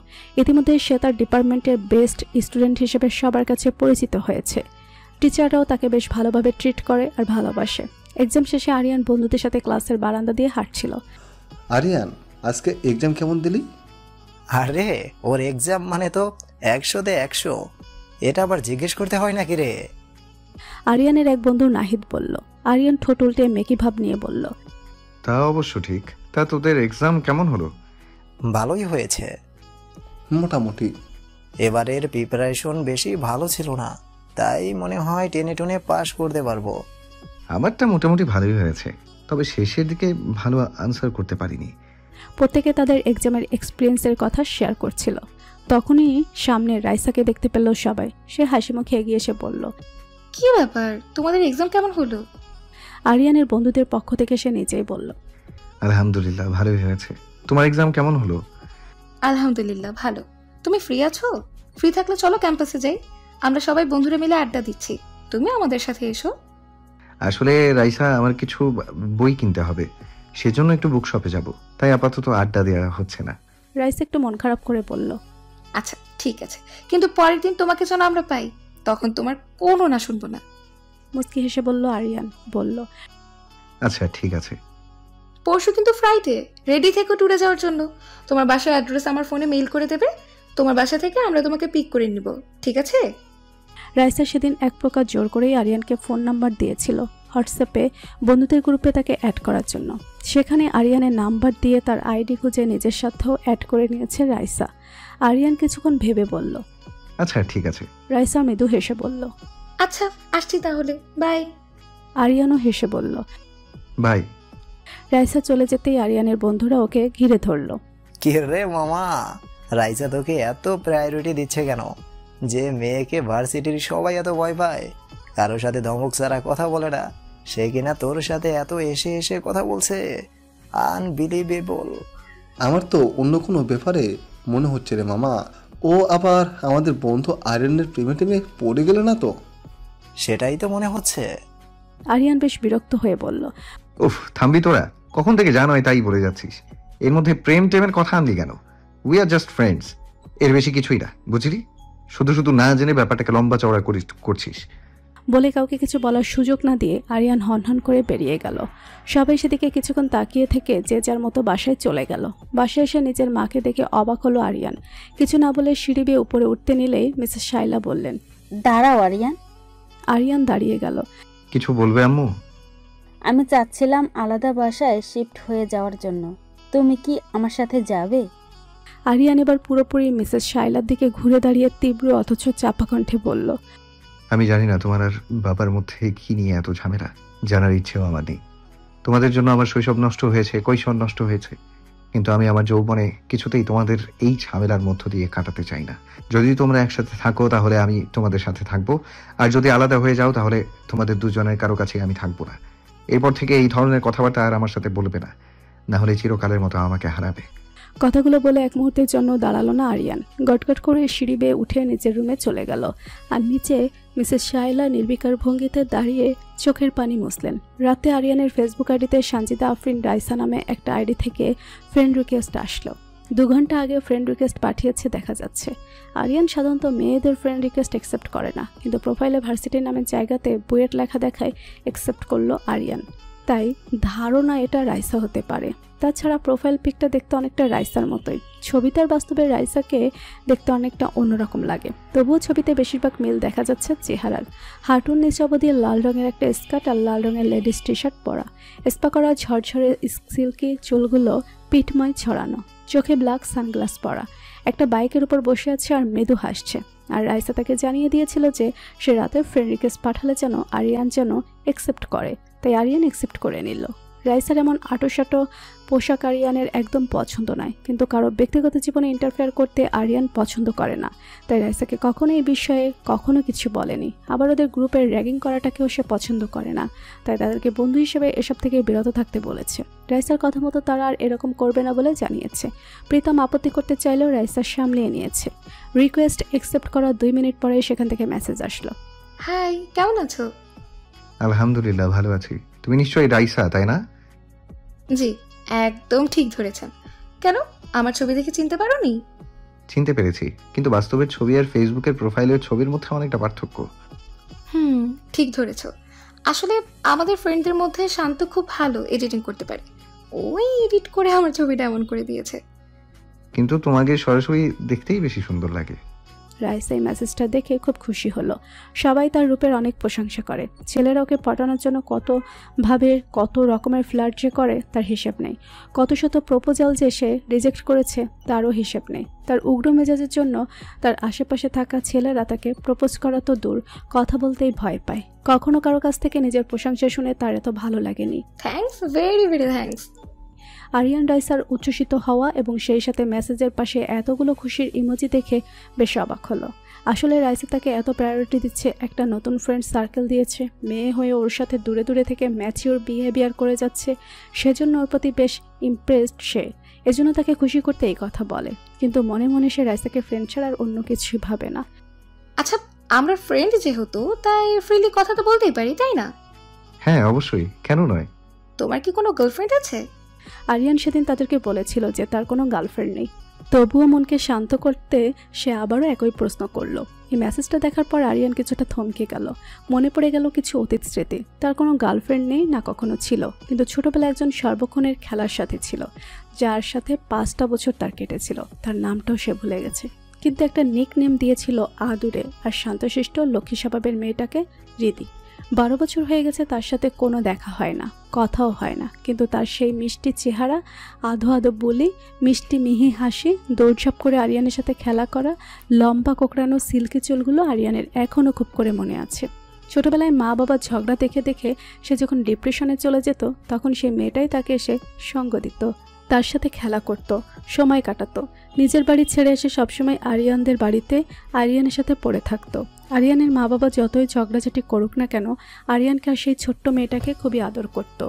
ইতিমধ্যে সে তার ডিপার্টমেন্টের বেস্ট স্টুডেন্ট হিসেবে সবার কাছে পরিচিত হয়েছে। টিচাররাও তাকে বেশ ভালোভাবে ট্রিট করে আর ভালোবাসে। এক্সাম শেষে আরিয়ান বন্ধুদের সাথে ক্লাসের বারান্দা দিয়ে হাঁটছিল। আরিয়ান, আজকে এক্সাম কেমন দিলি? আরে ওর এক্সাম মানে তো 100-তে 100, এটা আবার জিজ্ঞেস করতে হয় নাকি রে? আরিয়ানের এক বন্ধু নাহিদ বলল। আরিয়ান ঠোঁট উল্টে মেকি ভাব নিয়ে বলল, তা অবশ্য ঠিক। তা তোদের এক্সাম কেমন হলো? ভালোই হয়েছে মোটামুটি। এবারের প্রিপারেশন বেশি ভালো ছিল না, তাই মনে হয় টেনে টুনে পাশ করতে পারবো। আমারটা মোটামুটি ভালোই হয়েছে, তবে শেষের দিকে ভালো আনসার করতে পারিনি। প্রত্যেকে তাদের এক্সামের এক্সপিরিয়েন্সের কথা শেয়ার করছিল। তখনই সামনে রাইসাকে দেখতে পেল সবাই। সে হাসি মুখে এগিয়ে এসে বলল, কি ব্যাপার, তোমাদের এক্সাম কেমন হলো? আরিয়ানের বন্ধুদের পক্ষ থেকে সে নিজেই বলল, আলহামদুলিল্লাহ ভালোই হয়েছে। তোমার এক্সাম কেমন হলো? আলহামদুলিল্লাহ ভালো। তুমি ফ্রি আছো? ফ্রি থাকলে চলো ক্যাম্পাসে যাই, আমরা সবাই বন্ধুরা মিলে আড্ডা দিচ্ছি, তুমি আমাদের সাথে এসো। আসলে রাইসা, আমার কিছু বই কিনতে হবে, সেজন্য একটু বুক শপে যাব, তাই আপাতত আড্ডা দেওয়া হচ্ছে না। রাইসা একটু মন খারাপ করে বলল, আচ্ছা ঠিক আছে, কিন্তু পরের দিন তোমাকে যেন আমরা পাই, তখন তোমার কোনো না শুনবো না। মুস্কি হেসে বলল আরিয়ান। বলল, আচ্ছা ঠিক আছে। পরশু কিন্তু ফ্রাইডে, রেডি থেকো ট্যুরে যাওয়ার জন্য। তোমার বাসার অ্যাড্রেস আমার ফোনে মেইল করে দেবে, তোমার বাসা থেকে আমরা তোমাকে পিক করে নিব, ঠিক আছে? রাইসা সেদিন এক প্রকার জোর করেই আরিয়ানকে ফোন নাম্বার দিয়েছিল হোয়াটসঅ্যাপে বন্ধুদের গ্রুপে তাকে অ্যাড করার জন্য। সেখানে আরিয়ানের নাম্বার দিয়ে তার আইডি খুঁজে নিজের সাথেও অ্যাড করে নিয়েছে রাইসা। আরিয়ান কিছুক্ষণ ভেবে বলল, আচ্ছা ঠিক আছে। রাইসা মৃদু হেসে বলল, আচ্ছা আসছি তাহলে, বাই। আরিয়ানও হেসে বলল, বাই। রাইসা চলে যেতেই আরিয়ানের বন্ধুরা ওকে ঘিরে ধরল। কি রে মামা, রাইসা তোকে এত প্রায়োরিটি দিচ্ছে কেন? যে মেয়েকে ভার্সিটির সবাই এত ভয় পায়, কারোর সাথে ধমক ছাড়া কথা বলে না, সে কিনা তোর সাথে এত এসে এসে কথা বলছে। আনবিলিভেবল। আমার তো অন্য কোনো ব্যাপারে মনে হচ্ছে রে মামা। ও আবার আমাদের বন্ধু আরিয়ানের প্রেমে টেমে পড়ে গেল না তো? সেটাই তো মনে হচ্ছে। আরিয়ান বেশ বিরক্ত হয়ে বলল, উফ থামবি তোরা, কখন থেকে জানো তাই বলে যাচ্ছিস। এর মধ্যে প্রেম টেমের কথা আনলি কেন? উই আর জাস্ট ফ্রেন্ডস, এর বেশি কিছুই না, বুঝলি? শুধু শুধু না জেনে ব্যাপারটাকে লম্বা চওড়া করছিস। বলে কাউকে কিছু বলার সুযোগ না দিয়ে আরিয়ান হনহন করে বেরিয়ে গেল। সবাই সেদিকে কিছুক্ষণ তাকিয়ে থেকে যে যার মতো বাসায় চলে গেল। বাসায় এসে নিজের মাকে দেখে অবাক হলো আরিয়ান। কিছু না বলে সিঁড়ি বেয়ে উপরে উঠতে নিলেই মিসেস শাইলা বললেন, দাঁড়াও আরিয়ান। আরিয়ান দাঁড়িয়ে গেল। কিছু বলবে আম্মু? আমি চাচ্ছিলাম আলাদা বাসায় শিফট হয়ে যাওয়ার জন্য, তুমি কি আমার সাথে যাবে? আরিয়ান এবার পুরোপুরি মিসেস শাইলার দিকে ঘুরে দাঁড়িয়ে তীব্র অথচ চাপা কণ্ঠে বলল, আমি জানি না তোমার আর বাবার মধ্যে কি নিয়ে এত ঝামেলা, জানার ইচ্ছেও আমার নেই। তোমাদের জন্য আমার শৈশব নষ্ট হয়েছে, কৈশোর নষ্ট হয়েছে, কিন্তু আমি আমার যৌবনে কিছুতেই তোমাদের এই ঝামেলার মধ্য দিয়ে কাটাতে চাই না। যদি তোমরা একসাথে থাকো তাহলে আমি তোমাদের সাথে থাকবো, আর যদি আলাদা হয়ে যাও তাহলে তোমাদের দুজনের কারো কাছে আমি থাকবো না। এরপর থেকে এই ধরনের কথাবার্তা আর আমার সাথে বলবে না, না হলে চিরকালের মতো আমাকে হারাবে। কথাগুলো বলে এক মুহূর্তের জন্য দাঁড়ালো না আরিয়ান। গটগট করে সিঁড়ি বেয়ে উঠে নিচের রুমে চলে গেল। আর নিচে মিসেস শাইলা নির্বিকার ভঙ্গিতে দাঁড়িয়ে চোখের পানি মুছলেন। রাতে আরিয়ানের ফেসবুক আইডিতে সানজিদা আফরিন রাইসা নামে একটা আইডি থেকে ফ্রেন্ড রিকোয়েস্ট আসলো। 2 ঘন্টা আগে ফ্রেন্ড রিকোয়েস্ট পাঠিয়েছে দেখা যাচ্ছে। আরিয়ান সাধারণত মেয়েদের ফ্রেন্ড রিকোয়েস্ট অ্যাকসেপ্ট করে না, কিন্তু প্রোফাইলে ভার্সিটি নামের জায়গাতে বুয়েট লেখা দেখায় অ্যাকসেপ্ট করলো আরিয়ান। তাই ধারণা এটা রাইসা হতে পারে। তাছাড়া প্রোফাইল পিকটা দেখতে অনেকটা রাইসার মতোই। ছবিতে আর বাস্তবে রাইসাকে দেখতে অনেকটা অন্যরকম লাগে, তবুও ছবিতে বেশিরভাগ মিল দেখা যাচ্ছে চেহারার। হাঁটুর নিচে অবধি লাল রঙের একটা স্কার্ট আর লাল রঙের লেডিস টি শার্ট পরা, স্পা করা ঝরঝরে সিল্কি চুলগুলো পিঠময় ছড়ানো, চোখে ব্ল্যাক সানগ্লাস পরা, একটা বাইকের উপর বসে আছে আর মৃদু হাসছে। আর রাইসা তাকে জানিয়ে দিয়েছিল যে সে রাতে ফ্রেন্ড রিকোয়েস্ট পাঠালে যেন আরিয়ান যেন অ্যাকসেপ্ট করে, তাই আরিয়ান অ্যাকসেপ্ট করে নিল। রাইসার এমন আটোসাটো পোশাক আরিয়ানের একদম পছন্দ নয়, কিন্তু কারো ব্যক্তিগত জীবনে ইন্টারফেয়ার করতে আরিয়ান পছন্দ করে না, তাই রাইসাকে কখনো এই বিষয়ে কখনো কিছু বলেনি। আবার ওদের গ্রুপের র্যাগিং করাটাকেও সে পছন্দ করে না, তাই তাদেরকে বন্ধু হিসেবে এসব থেকে বিরত থাকতে বলেছে। রাইসার কথা মতো তারা আর এরকম করবে না বলে জানিয়েছে। প্রীতম আপত্তি করতে চাইলেও রাইসার সামলিয়ে নিয়েছে। রিকোয়েস্ট অ্যাকসেপ্ট করার 2 মিনিট পরে সেখান থেকে মেসেজ আসলো, হাই, কেমন আছো? আলহামদুলিল্লাহ ভালো আছি। তুমি নিশ্চয়ই রাইসা, তাই না? জি, একদম ঠিক ধরেছেন। কেন, আমার ছবি দেখে চিনতে পারোনি? চিনতে পেরেছি, কিন্তু বাস্তবের ছবি আর ফেসবুকের প্রোফাইলের ছবির মধ্যে অনেকটা পার্থক্য। ঠিক ধরেছ। আসলে আমাদের ফ্রেন্ডদের মধ্যে শান্ত খুব ভালো এডিটিং করতে পারে, ওই এডিট করে আমার ছবিটা এমন করে দিয়েছে। কিন্তু তোমাকে সরাসরি দেখতেই বেশি সুন্দর লাগে। রাইসা এই মেসেজটা দেখে খুব খুশি হলো। সবাই তার রূপের অনেক প্রশংসা করে। ছেলেরা ওকে পটানোর জন্য কত রকমের ফ্লার্ট যে করে তার হিসেব নেই। কত শত প্রপোজাল যে সে রিজেক্ট করেছে তারও হিসেব নেই। তার উগ্র মেজাজের জন্য তার আশেপাশে থাকা ছেলেরা তাকে প্রপোজ করা তো দূর, কথা বলতেই ভয় পায়। কখনো কারো কাছ থেকে নিজের প্রশংসা শুনে তার এত ভালো লাগেনি। Thanks, very very thanks. Aryan রাইসার উচ্ছ্বসিত হওয়া এবং সেই সাথে মেসেজের পাশে এতগুলো খুশির ইমোজি দেখে বেশ অবাক হলো। আসলে রাইসা তাকে এত প্রায়োরিটি দিচ্ছে, একটা নতুন ফ্রেন্ড সার্কেল দিয়েছে, মেয়ে হয়ে ওর সাথে দূরে দূরে থেকে ম্যাচিওর বিহেভিয়ার করে যাচ্ছে, সেজন্য ওর প্রতি বেশ ইমপ্রেসড সে। এজন্য তাকে খুশি করতে এই কথা বলে, কিন্তু মনে মনে সে রাইসাকে ফ্রেন্ড ছাড়া আর অন্য কিছুই ভাবে না। আচ্ছা, আমরা ফ্রেন্ড যেহেতু তাই ফ্রিলি কথা তো বলতেই পারি, তাই না? হ্যাঁ অবশ্যই, কেন নয়। তোমার কি কোনো গার্লফ্রেন্ড আছে? আরিয়ান সেদিন তাদেরকে বলেছিল যে তার কোনো গার্লফ্রেন্ড নেই, তবুও মনকে শান্ত করতে সে আবারও একই প্রশ্ন করলো। এই মেসেজটা দেখার পর আরিয়ান কিছুটা থমকে গেল। মনে পড়ে গেল কিছু অতীত স্মৃতি। তার কোনো গার্লফ্রেন্ড নেই, না কখনো ছিল, কিন্তু ছোটবেলায় একজন সর্বক্ষণের খেলার সাথে ছিল, যার সাথে 5টা বছর তার কেটেছিল। তার নামটাও সে ভুলে গেছে, কিন্তু একটা নিক নেম দিয়েছিল আদুরে আর শান্তশিষ্ট লক্ষ্মী স্বভাবের মেয়েটাকে রিদি। 12 বছর হয়ে গেছে তার সাথে কোনো দেখা হয় না, কথাও হয় না, কিন্তু তার সেই মিষ্টি চেহারা, আধো আধো বলি, মিষ্টি মিহি হাসি, দৌড়ঝাঁপ করে আরিয়ানের সাথে খেলা করা, লম্বা কোকড়ানো সিল্কি চুলগুলো আরিয়ানের এখনও খুব করে মনে আছে। ছোটবেলায় মা বাবার ঝগড়া দেখে দেখে সে যখন ডিপ্রেশনে চলে যেত, তখন সেই মেয়েটাই তাকে এসে সঙ্গ দিত, তার সাথে খেলা করত, সময় কাটাতো। নিজের বাড়ি ছেড়ে এসে সবসময় আরিয়ানদের বাড়িতে আরিয়ানের সাথে পড়ে থাকতো। আরিয়ানের মা বাবা যতই ঝগড়াঝাটি করুক না কেন, আরিয়ানকে আর সেই ছোট্ট মেয়েটাকে খুবই আদর করত।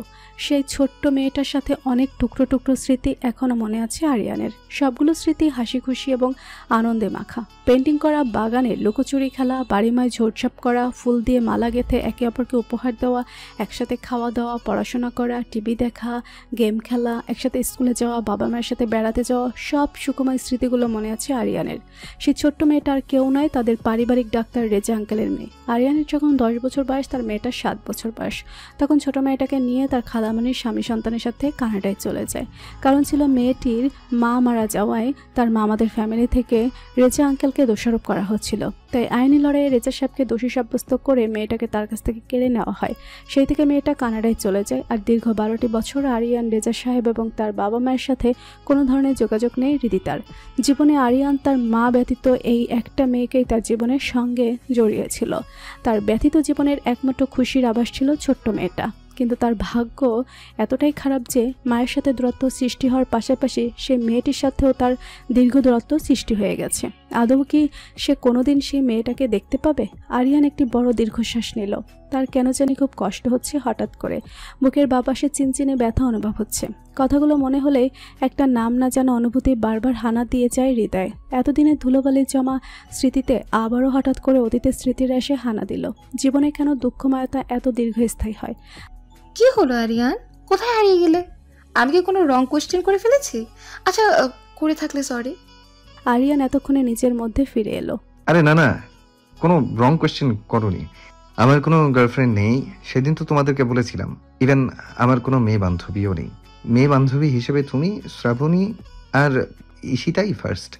সেই ছোট্ট মেয়েটার সাথে অনেক টুকরো টুকরো স্মৃতি এখনও মনে আছে আরিয়ানের। সবগুলো স্মৃতি হাসি খুশি এবং আনন্দে মাখা। পেন্টিং করা, বাগানে লুকোচুরি খেলা, বাড়িমায় ঝোড়ঝাপ করা, ফুল দিয়ে মালা গেঁথে একে অপরকে উপহার দেওয়া, একসাথে খাওয়া দাওয়া, পড়াশোনা করা, টিভি দেখা, গেম খেলা, একসাথে স্কুলে যাওয়া, বাবা মায়ের সাথে বেড়াতে যাওয়া, সব সুকুমার স্মৃতিগুলো মনে আছে আরিয়ানের। সেই ছোট্ট মেয়েটা আর কেউ নয়, তাদের পারিবারিক ডাক্তার রেজা আঙ্কেলের মেয়ে। আরিয়ানের যখন 10 বছর বয়স, তার মেয়েটার 7 বছর বয়স। তখন ছোট মেয়েটাকে নিয়ে তার খালামণির স্বামী সন্তানের সাথে কানাডায় চলে যায়। কারণ ছিল মেয়েটির মা মারা যাওয়ায় তার মামাদের ফ্যামিলি থেকে রেজা আঙ্কেলকে দোষারোপ করা হচ্ছিল। তাই আইনি লড়াইয়ে রেজা সাহেবকে দোষী সাব্যস্ত করে মেয়েটাকে তার কাছ থেকে কেড়ে নেওয়া হয়। সেই থেকে মেয়েটা কানাডায় চলে যায়। আর দীর্ঘ 12টি বছর আরিয়ান, রেজা সাহেব এবং তার বাবা মায়ের সাথে কোনো ধরনের যোগাযোগ নেই রিদিতার জীবনে। আরিয়ান তার মা ব্যতীত এই একটা মেয়েকেই তার জীবনের সঙ্গে জড়িয়েছিল। তার ব্যতীত জীবনের একমাত্র খুশির আভাস ছিল ছোট্ট মেয়েটা। কিন্তু তার ভাগ্য এতটাই খারাপ যে মায়ের সাথে দূরত্ব সৃষ্টি হওয়ার পাশাপাশি সেই মেয়েটির সাথেও তার দীর্ঘ দূরত্ব সৃষ্টি হয়ে গেছে। আদৌ কি সে কোনোদিন সেই মেয়েটাকে দেখতে পাবে? আরিয়ান একটি বড় দীর্ঘশ্বাস নিল। তার কেন জানি খুব কষ্ট হচ্ছে। হঠাৎ করে বুকের বাপাশে চিনচিনে ব্যথা অনুভব হচ্ছে। কথাগুলো মনে হলে একটা নাম না জানা অনুভূতি বারবার হানা দিয়ে যায় হৃদয়ে। এতদিনের ধুলোবালির জমা স্মৃতিতে আবারও হঠাৎ করে অতীতের স্মৃতিরা এসে হানা দিল। জীবনে কেন দুঃখময়তা এত দীর্ঘস্থায়ী হয়? কি হলো আরিয়ান, কোথায় হারিয়ে গেলে? আমি কি কোনো রং কোয়েশ্চেন করে ফেলেছি? আচ্ছা, করে থাকলে সরি। আরিয়ান এতক্ষণে নিজের মধ্যে ফিরে এলো। আরে না না, কোনো রং কোয়েশ্চেন করোনি। আমার কোনো গার্লফ্রেন্ড নেই, সেদিন তো তোমাদেরকে বলেছিলাম। ইভেন আমার কোনো মেয়ে বান্ধবীও নেই। মেয়ে বান্ধবী হিসেবে তুমি, শ্রাবণী আর ঈশিতাই ফার্স্ট।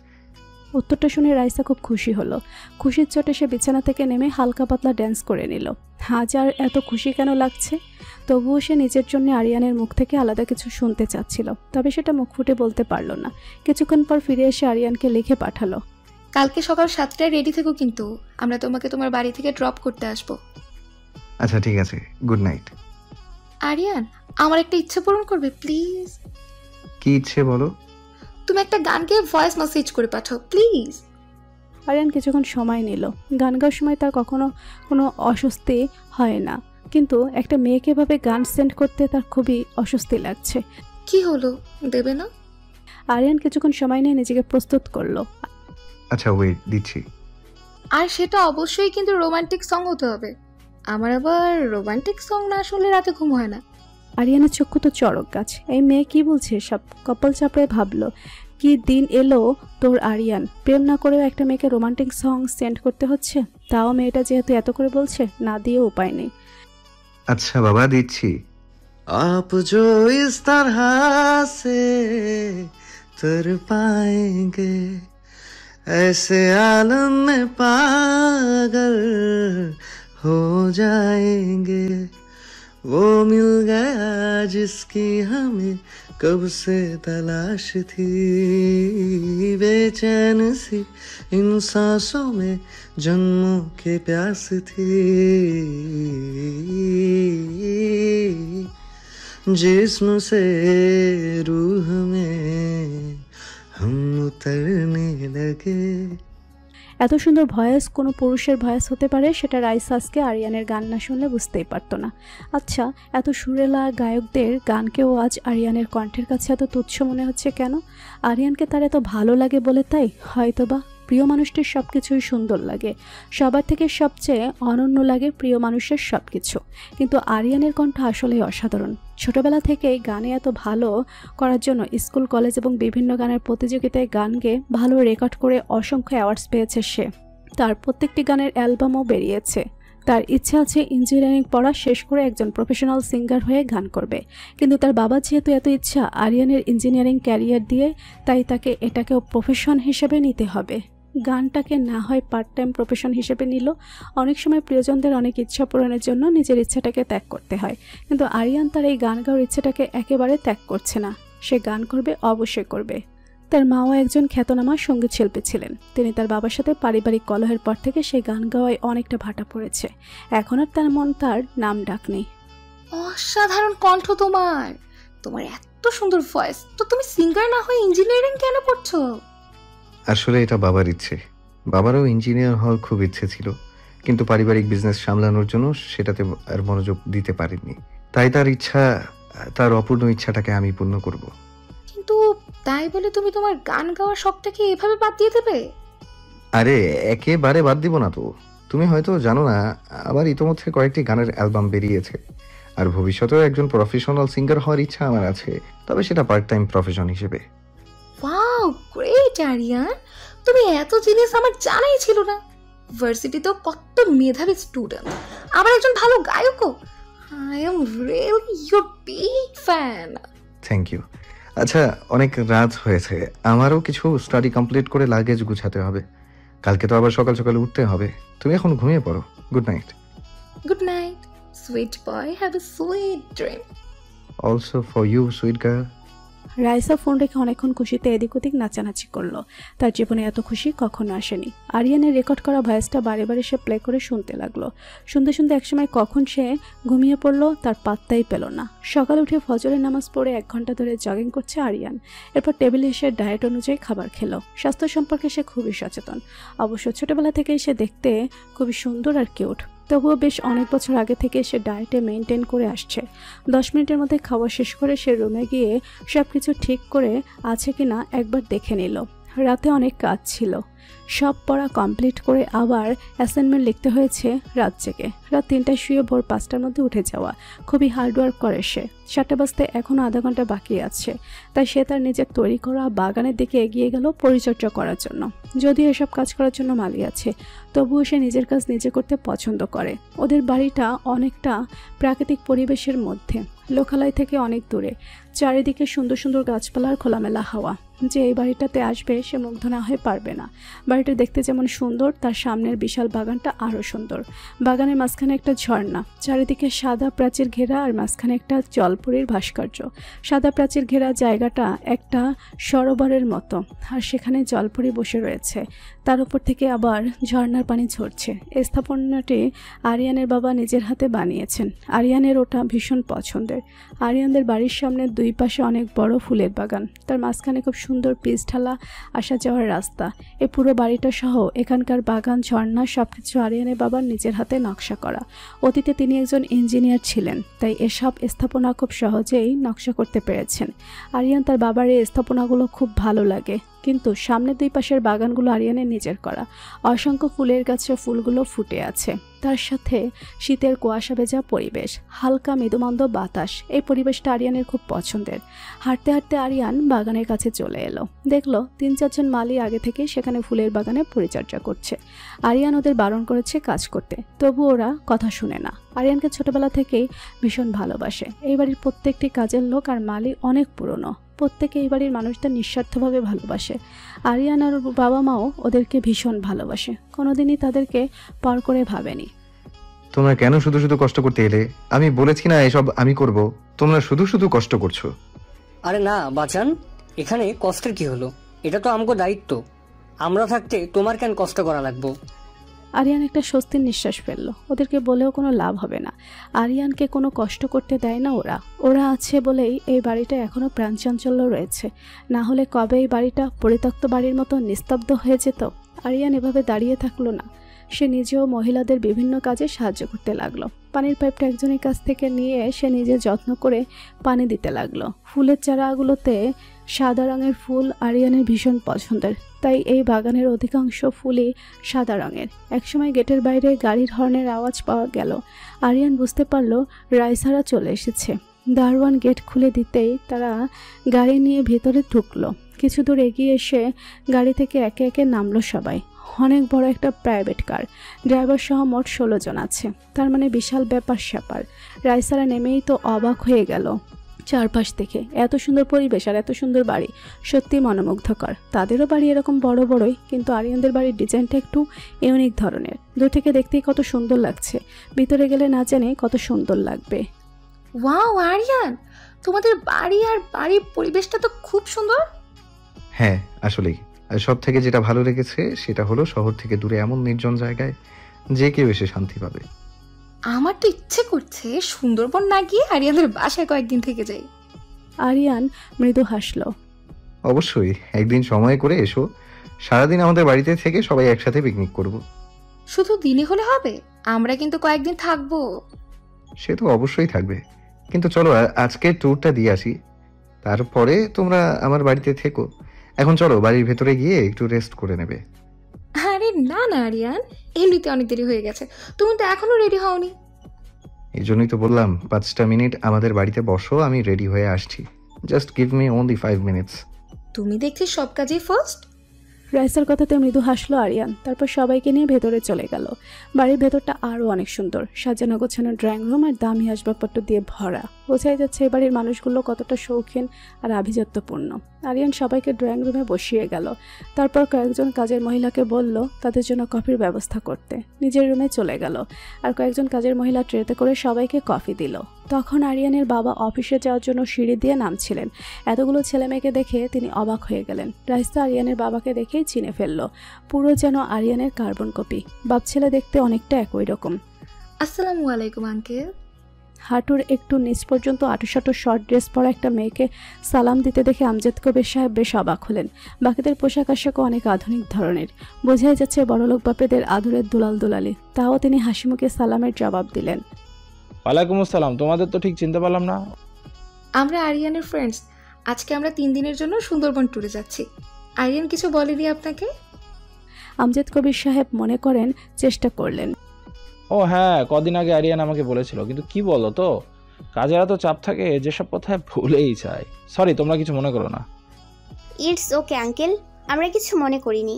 উত্তরটা শুনে রাইসা খুব খুশি হলো। খুশির চোটে সে বিছানা থেকে নেমে হালকা পাতলা ড্যান্স করে নিল। হাজার এত খুশি কেন লাগছে, তবুও সে নিজের জন্য আরিয়ানের মুখ থেকে আলাদা কিছু শুনতে চাচ্ছিল, তবে সেটা মুখ ফুটে বলতে পারল না। কিছুক্ষণ পর ফিরে এসে আরিয়ানকে লিখে পাঠালো, কালকে সকাল 7টায় রেডি থেকো, কিন্তু আমরা তোমাকে তোমার বাড়ি থেকে ড্রপ করতে আসবো। আচ্ছা ঠিক আছে, গুড নাইট। আরিয়ান, আমার একটা ইচ্ছে পূরণ করবে প্লিজ? কি ইচ্ছে বলো? তুমি একটা গান গেয়ে ভয়েস মেসেজ করে পাঠাও প্লিজ। আরিয়ান কিছুক্ষণ সময় নিল। গান গাওয়ার সময় তার কখনো কোনো অস্বস্তি হয় না, কিন্তু একটা মেয়েকে ভাবে গান সেন্ড করতে তার খুবই অস্বস্তি লাগছে। কি হলো, দেবে না? আরিয়ান কিছুক্ষণ সময় নিয়ে নিজেকে প্রস্তুত করলো। আচ্ছা ওয়েট, দিচ্ছি। আর সেটা অবশ্যই কিন্তু রোমান্টিক সং হতে হবে। আমার আবার রোমান্টিক সং না শুনলে রাতে ঘুম হয় না। আরিয়ানের চক্ষু তো চড়ক গাছ। এই মেয়ে কি বলছে সব? কপাল চাপড়ে ভাবলো, কি দিন এলো তোর আরিয়ান, প্রেম না করেও একটা মেয়েকে রোমান্টিক সং সেন্ড করতে হচ্ছে। তাও মেয়েটা যেহেতু এত করে বলছে, না দিয়েও উপায় নেই। আচ্ছা বাবা, দিচ্ছি। आप जो इस तरह से तर पाएंगे, ऐसे आलम में पागल हो जाएंगे। वो मिल गया जिसकी हमें कब से तलाश थी, बेचैन सी इन सांसों में जन्मों के प्यास थी। जिस्म से रूह में हम उतरने लगे। এত সুন্দর ভয়েস কোনো পুরুষের ভয়েস হতে পারে, সেটা রাইসাসকে আরিয়ানের গান না শুনলে বুঝতেই পারতো না। আচ্ছা, এত সুরেলা গায়কদের গানকেও আজ আরিয়ানের কণ্ঠের কাছে এত তুচ্ছ মনে হচ্ছে কেন? আরিয়ানকে তার এত ভালো লাগে বলে তাই? হয়তোবা প্রিয় মানুষটির সব কিছুই সুন্দর লাগে, সবার থেকে সবচেয়ে অনন্য লাগে প্রিয় মানুষের সব কিছু। কিন্তু আরিয়ানের কণ্ঠ আসলেই অসাধারণ। ছোটবেলা থেকেই গানে এত ভালো করার জন্য স্কুল, কলেজ এবং বিভিন্ন গানের প্রতিযোগিতায় গান গেয়ে ভালো রেকর্ড করে অসংখ্য অ্যাওয়ার্ডস পেয়েছে সে। তার প্রত্যেকটি গানের অ্যালবামও বেরিয়েছে। তার ইচ্ছা আছে ইঞ্জিনিয়ারিং পড়া শেষ করে একজন প্রফেশনাল সিঙ্গার হয়ে গান করবে, কিন্তু তার বাবা যেহেতু এত ইচ্ছা আরিয়ানের ইঞ্জিনিয়ারিং ক্যারিয়ার দিয়ে, তাই তাকে এটাকেও প্রফেশন হিসেবে নিতে হবে। গানটাকে না হয় পার্ট টাইম প্রফেশন হিসেবে নিল। অনেক সময় প্রিয়জনদের অনেক ইচ্ছা পূরণের জন্য নিজের ইচ্ছাটাকে ত্যাগ করতে হয়, কিন্তু আরিয়ান তার এই গান গাওয়ার ইচ্ছাটাকে একেবারে ত্যাগ করছে না। সে গান করবে, অবশ্যই করবে। তার মাও একজন খ্যাতনামা সঙ্গীত শিল্পী ছিলেন। তিনি তার বাবার সাথে পারিবারিক কলহের পর থেকে সেই গান গাওয়ায় অনেকটা ভাটা পড়েছে। এখন আর তার মন তার নাম ডাক নেই। অসাধারণ কণ্ঠ তোমার, তোমার এত সুন্দর ভয়েস, তো তুমি সিঙ্গার না হয়ে ইঞ্জিনিয়ারিং কেন পড়ছো? আসলে এটা বাবার ইচ্ছে। বাবারও ইঞ্জিনিয়ার হওয়ার খুব ইচ্ছে ছিল, কিন্তু পারিবারিক বিজনেস সামলানোর জন্য সেটাতে আর মনোযোগ দিতে পারেননি। তাই তার ইচ্ছা, তার অপূর্ণ ইচ্ছাটাকে আমি পূর্ণ করব। কিন্তু তাই বলে তুমি তোমার গান গাওয়ার শখটাকে এভাবে বাদ দিয়ে দেবে? আরে একেবারে বাদ দিব না তো। তুমি হয়তো জানো না, আবার ইতোমধ্যে কয়েকটি গানের অ্যালবাম বেরিয়েছে। আর ভবিষ্যতেও একজন প্রফেশনাল সিঙ্গার হওয়ার ইচ্ছা আমার আছে, তবে সেটা পার্ট টাইম প্রফেশন হিসেবে। ওয়াও, গ্রেট আরিয়ান, তুমি এত জিনিস আমার জানাই ছিল না। ভার্সিটিতেও কত মেধাবী স্টুডেন্ট, আবার একজন ভালো গায়কও। I am really your big fan. Thank you. আচ্ছা, অনেক রাত হয়েছে, আমারও কিছু স্টাডি কমপ্লিট করে লাগেজ গুছাতে হবে। কালকে তো আবার সকাল সকাল উঠতে হবে। তুমি এখন ঘুমিয়ে পড়ো। Good night. Good night sweet boy, have a sweet dream. Also for you sweet girl. Raisa phone রেখে অনেকক্ষণ খুশিতে এদিক ওদিক নাচানাচি করলো। তার জীবনে এত খুশি কখনো আসেনি। আরিয়ানের রেকর্ড করা ভয়েসটা বারে বারে সে প্লে করে শুনতে লাগলো। শুনতে শুনতে একসময় কখন সে ঘুমিয়ে পড়লো তার পাত্তাই পেল না। সকালে উঠে ফজরের নামাজ পড়ে 1 ঘন্টা ধরে জগিং করছে আরিয়ান। এরপর টেবিলে এসে ডায়েট অনুযায়ী খাবার খেলো। স্বাস্থ্য সম্পর্কে সে খুবই সচেতন। অবশ্য ছোটবেলা থেকেই সে দেখতে খুবই সুন্দর আর কিউট। তবুও বেশ অনেক বছর আগে থেকে সে ডায়েটে মেনটেন করে আসছে। 10 মিনিটের মধ্যে খাওয়া শেষ করে সে রুমে গিয়ে সব কিছু ঠিক করে আছে কিনা একবার দেখে নিল। রাতে অনেক কাজ ছিল, সব পড়া কমপ্লিট করে আবার অ্যাসাইনমেন্ট লিখতে হয়েছে রাত জেগে। রাত 3টায় শুয়ে ভোর 5টার মধ্যে উঠে যাওয়া। খুবই হার্ডওয়ার্ক করে সে। 7টা বাজতে এখনও আধা ঘন্টা বাকি আছে, তাই সে তার নিজের তৈরি করা বাগানের দিকে এগিয়ে গেল পরিচর্যা করার জন্য। যদিও এসব কাজ করার জন্য মালি আছে, তবুও সে নিজের কাজ নিজে করতে পছন্দ করে। ওদের বাড়িটা অনেকটা প্রাকৃতিক পরিবেশের মধ্যে, লোকালয় থেকে অনেক দূরে। চারিদিকে সুন্দর সুন্দর গাছপালার খোলামেলা হাওয়া। যে এই বাড়িটাতে আসবে সে মুগ্ধ না হয়ে পারবে না। বাড়িটা দেখতে যেমন সুন্দর, তার সামনের বিশাল বাগানটা আরও সুন্দর। বাগানের মাঝখানে একটা ঝর্ণা, চারিদিকে সাদা প্রাচীর ঘেরা, আর মাঝখানে একটা জলপুরীর ভাস্কর্য। সাদা প্রাচীর ঘেরা জায়গাটা একটা সরোবরের মতো, আর সেখানে জলপুরি বসে রয়েছে। তার উপর থেকে আবার ঝর্ণার পানি ঝরছে। এই স্থাপনাটি আরিয়ানের বাবা নিজের হাতে বানিয়েছেন। আরিয়ানের ওটা ভীষণ পছন্দের। আরিয়ানদের বাড়ির সামনে 2 পাশে অনেক বড় ফুলের বাগান, তার মাঝখানে খুব সুন্দর পিচ ঢালা আসা যাওয়ার রাস্তা। এই পুরো বাড়িটা সহ এখানকার বাগান, ঝর্ণা সবকিছু আরিয়ানের বাবার নিজের হাতে নকশা করা। অতীতে তিনি একজন ইঞ্জিনিয়ার ছিলেন, তাই এসব স্থাপনা খুব সহজেই নকশা করতে পেরেছেন। আরিয়ান তার বাবার এই স্থাপনাগুলো খুব ভালো লাগে, কিন্তু সামনে 2 পাশের বাগানগুলো আরিয়ানের নিজের করা। অসংখ্য ফুলের গাছে ফুলগুলো ফুটে আছে, তার সাথে শীতের কুয়াশা ভেজা পরিবেশ, হালকা মৃদুমন্দ বাতাস। এই পরিবেশটা আরিয়ানের খুব পছন্দের। হাঁটতে হাঁটতে আরিয়ান বাগানের কাছে চলে এলো। দেখলো 3-4 জন মালি আগে থেকে সেখানে ফুলের বাগানে পরিচর্যা করছে। আরিয়ান ওদের বারণ করেছে কাজ করতে, তবু ওরা কথা শুনে না। আরিয়ানকে ছোটবেলা থেকেই ভীষণ ভালোবাসে। এই বাড়ির প্রত্যেকটি কাজের লোক আর মালি অনেক পুরনো। প্রত্যেকে এই বাড়ির মানুষদের নিঃস্বার্থভাবে ভালোবাসে। আরিয়ান আর বাবা মাও ওদেরকে ভীষণ ভালোবাসে, কোনোদিনই তাদেরকে পর করে ভাবেনি। তোমরা কেন শুধু শুধু কষ্ট করতে এলে? আমি বলেছি না এসব আমি করব, তোমরা শুধু শুধু কষ্ট করছো। আরে না বাচান, এখানে কষ্টের কি হলো? এটা তো আমগো দায়িত্ব। আমরা থাকতে তোমার কেন কষ্ট করা লাগবো? আরিয়ান একটা স্বস্তির নিঃশ্বাস ফেলল। ওদেরকে বলেও কোনো লাভ হবে না। আরিয়ানকে কোনো কষ্ট করতে দেয় না ওরা আছে বলেই এই বাড়িটা এখনো প্রাণচাঞ্চল্য রয়েছে। না হলে কবে এই বাড়িটা পরিত্যক্ত বাড়ির মতো নিস্তব্ধ হয়ে যেত। আরিয়ান এভাবে দাঁড়িয়ে থাকলো না, সে নিজেও মহিলাদের বিভিন্ন কাজে সাহায্য করতে লাগলো। পানির পাইপটা একজনের কাছ থেকে নিয়ে সে নিজে যত্ন করে পানি দিতে লাগলো। ফুলের চারাগুলোতে সাদা রঙের ফুল আরিয়ানের ভীষণ পছন্দের, তাই এই বাগানের অধিকাংশ ফুলই সাদা রঙের। একসময় গেটের বাইরে গাড়ির হর্নের আওয়াজ পাওয়া গেল। আরিয়ান বুঝতে পারল রাইসারা চলে এসেছে। দারোয়ান গেট খুলে দিতেই তারা গাড়ি নিয়ে ভেতরে ঢুকলো। কিছু দূর এগিয়ে এসে গাড়ি থেকে একে একে নামলো সবাই। অনেক বড় একটা প্রাইভেট কার, ড্রাইভার সহ মোট 16 জন আছে। তার মানে বিশাল ব্যাপার স্যাপার। রাইসারা নেমেই তো অবাক হয়ে গেল। চারপাশ থেকে এত সুন্দর পরিবেশ আর এত সুন্দর বাড়ি, সত্যি মনোমুগ্ধকর। তাদেরও বাড়ি এরকম বড় বড়ই, কিন্তু আরিয়ানদের বাড়ির ডিজাইনটা একটু ইউনিক ধরনের। দূর থেকে দেখতেই কত সুন্দর লাগছে, ভিতরে গেলে না জানি কত সুন্দর লাগবে। ওয়াও আরিয়ান, তোমাদের বাড়ি আর বাড়ির পরিবেশটা তো খুব সুন্দর। হ্যাঁ আসলেই, আর সব থেকে যেটা ভালো লেগেছে সেটা হলো শহর থেকে দূরে এমন নির্জন জায়গায় যে কেউ এসে শান্তি পাবে। আমার তো ইচ্ছে করছে সুন্দরবন না গিয়ে আরিয়ানদের বাসায় কয়েকদিন থেকে যাই। আরিয়ান মৃদু হাসল। অবশ্যই একদিন সময় করে এসো, সারাদিন আমাদের বাড়িতে থেকে সবাই একসাথে পিকনিক করব। শুধু দিনে হলে হবে? আমরা কিন্তু কয়েকদিন থাকবো। সে তো অবশ্যই থাকবে, কিন্তু চলো আজকে ট্যুরটা দিয়ে আসি, তারপরে তোমরা আমার বাড়িতে থেকো। এখন চলো বাড়ির ভেতরে গিয়ে একটু রেস্ট করে নেবে। আরে না না আরিয়ান, এমনিতে অনেক দেরি হয়ে গেছে, তুমি তো এখনো রেডি হওনি। এই জন্যই তো বললাম 5টা মিনিট আমাদের বাড়িতে বসো, আমি রেডি হয়ে আসছি। Just give me only 5 minutes. তুমি দেখছি সব কাজেই ফার্স্ট। রাইসার কথাতে মৃদু হাসলো আরিয়ান, তারপর সবাইকে নিয়ে ভেতরে চলে গেল। বাড়ির ভেতরটা আরও অনেক সুন্দর, সাজানো গোছানো ড্রয়িং রুম আর দামি আসবাবপত্র দিয়ে ভরা। বোঝাই যাচ্ছে এই বাড়ির মানুষগুলো কতটা শৌখিন আর আভিজাত্যপূর্ণ। আরিয়ান সবাইকে ড্রয়িং রুমে বসিয়ে গেল, তারপর কয়েকজন কাজের মহিলাকে বলল তাদের জন্য কফির ব্যবস্থা করতে। নিজের রুমে চলে গেল, আর কয়েকজন কাজের মহিলা ট্রেতে করে সবাইকে কফি দিল। তখন আরিয়ানের বাবা অফিসে যাওয়ার জন্য সিঁড়ি দিয়ে নামছিলেন। এতগুলো ছেলেমেয়েকে দেখে তিনি অবাক হয়ে গেলেন। রাইসা আরিয়ানের বাবাকে দেখেই চিনে ফেলল, পুরো যেন আরিয়ানের কার্বন কপি। বাপ ছেলে দেখতে অনেকটা একই রকম। আসসালামু আলাইকুম আঙ্কেল। হাঁটুর একটু নিচ পর্যন্ত আটুসাটু শর্ট ড্রেস পরা একটা মেয়েকে সালাম দিতে দেখে আমজাদ কবির সাহেব বেশ অবাক হলেন। বাকিদের পোশাক আশাকও অনেক আধুনিক ধরনের, বোঝাই যাচ্ছে বড়লোক বাপেদের আদরের দুলাল দুলালি। তাও তিনি হাসিমুখে সালামের জবাব দিলেন। ওয়ালাইকুম আসসালাম। তোমাদের তো ঠিক চিনতে পারলাম না। আমরা আরিয়ানের ফ্রেন্ডস। আজকে আমরা 3 দিনের জন্য সুন্দরবন ট্যুরে যাচ্ছি। আরিয়ান কিছু বলেনি আপনাকে? আমজাদ কবির সাহেব মনে করেন চেষ্টা করলেন। ও হ্যাঁ, কদিন আগে আরিয়ান আমাকে বলেছিল, কিন্তু কি বলো তো, কাজের এত চাপ থাকে যেসব কথা ভুলেই যায়। সরি, তোমরা কিছু মনে করো না। ইটস ওকে আঙ্কেল, আমরা কিছু মনে করিনি,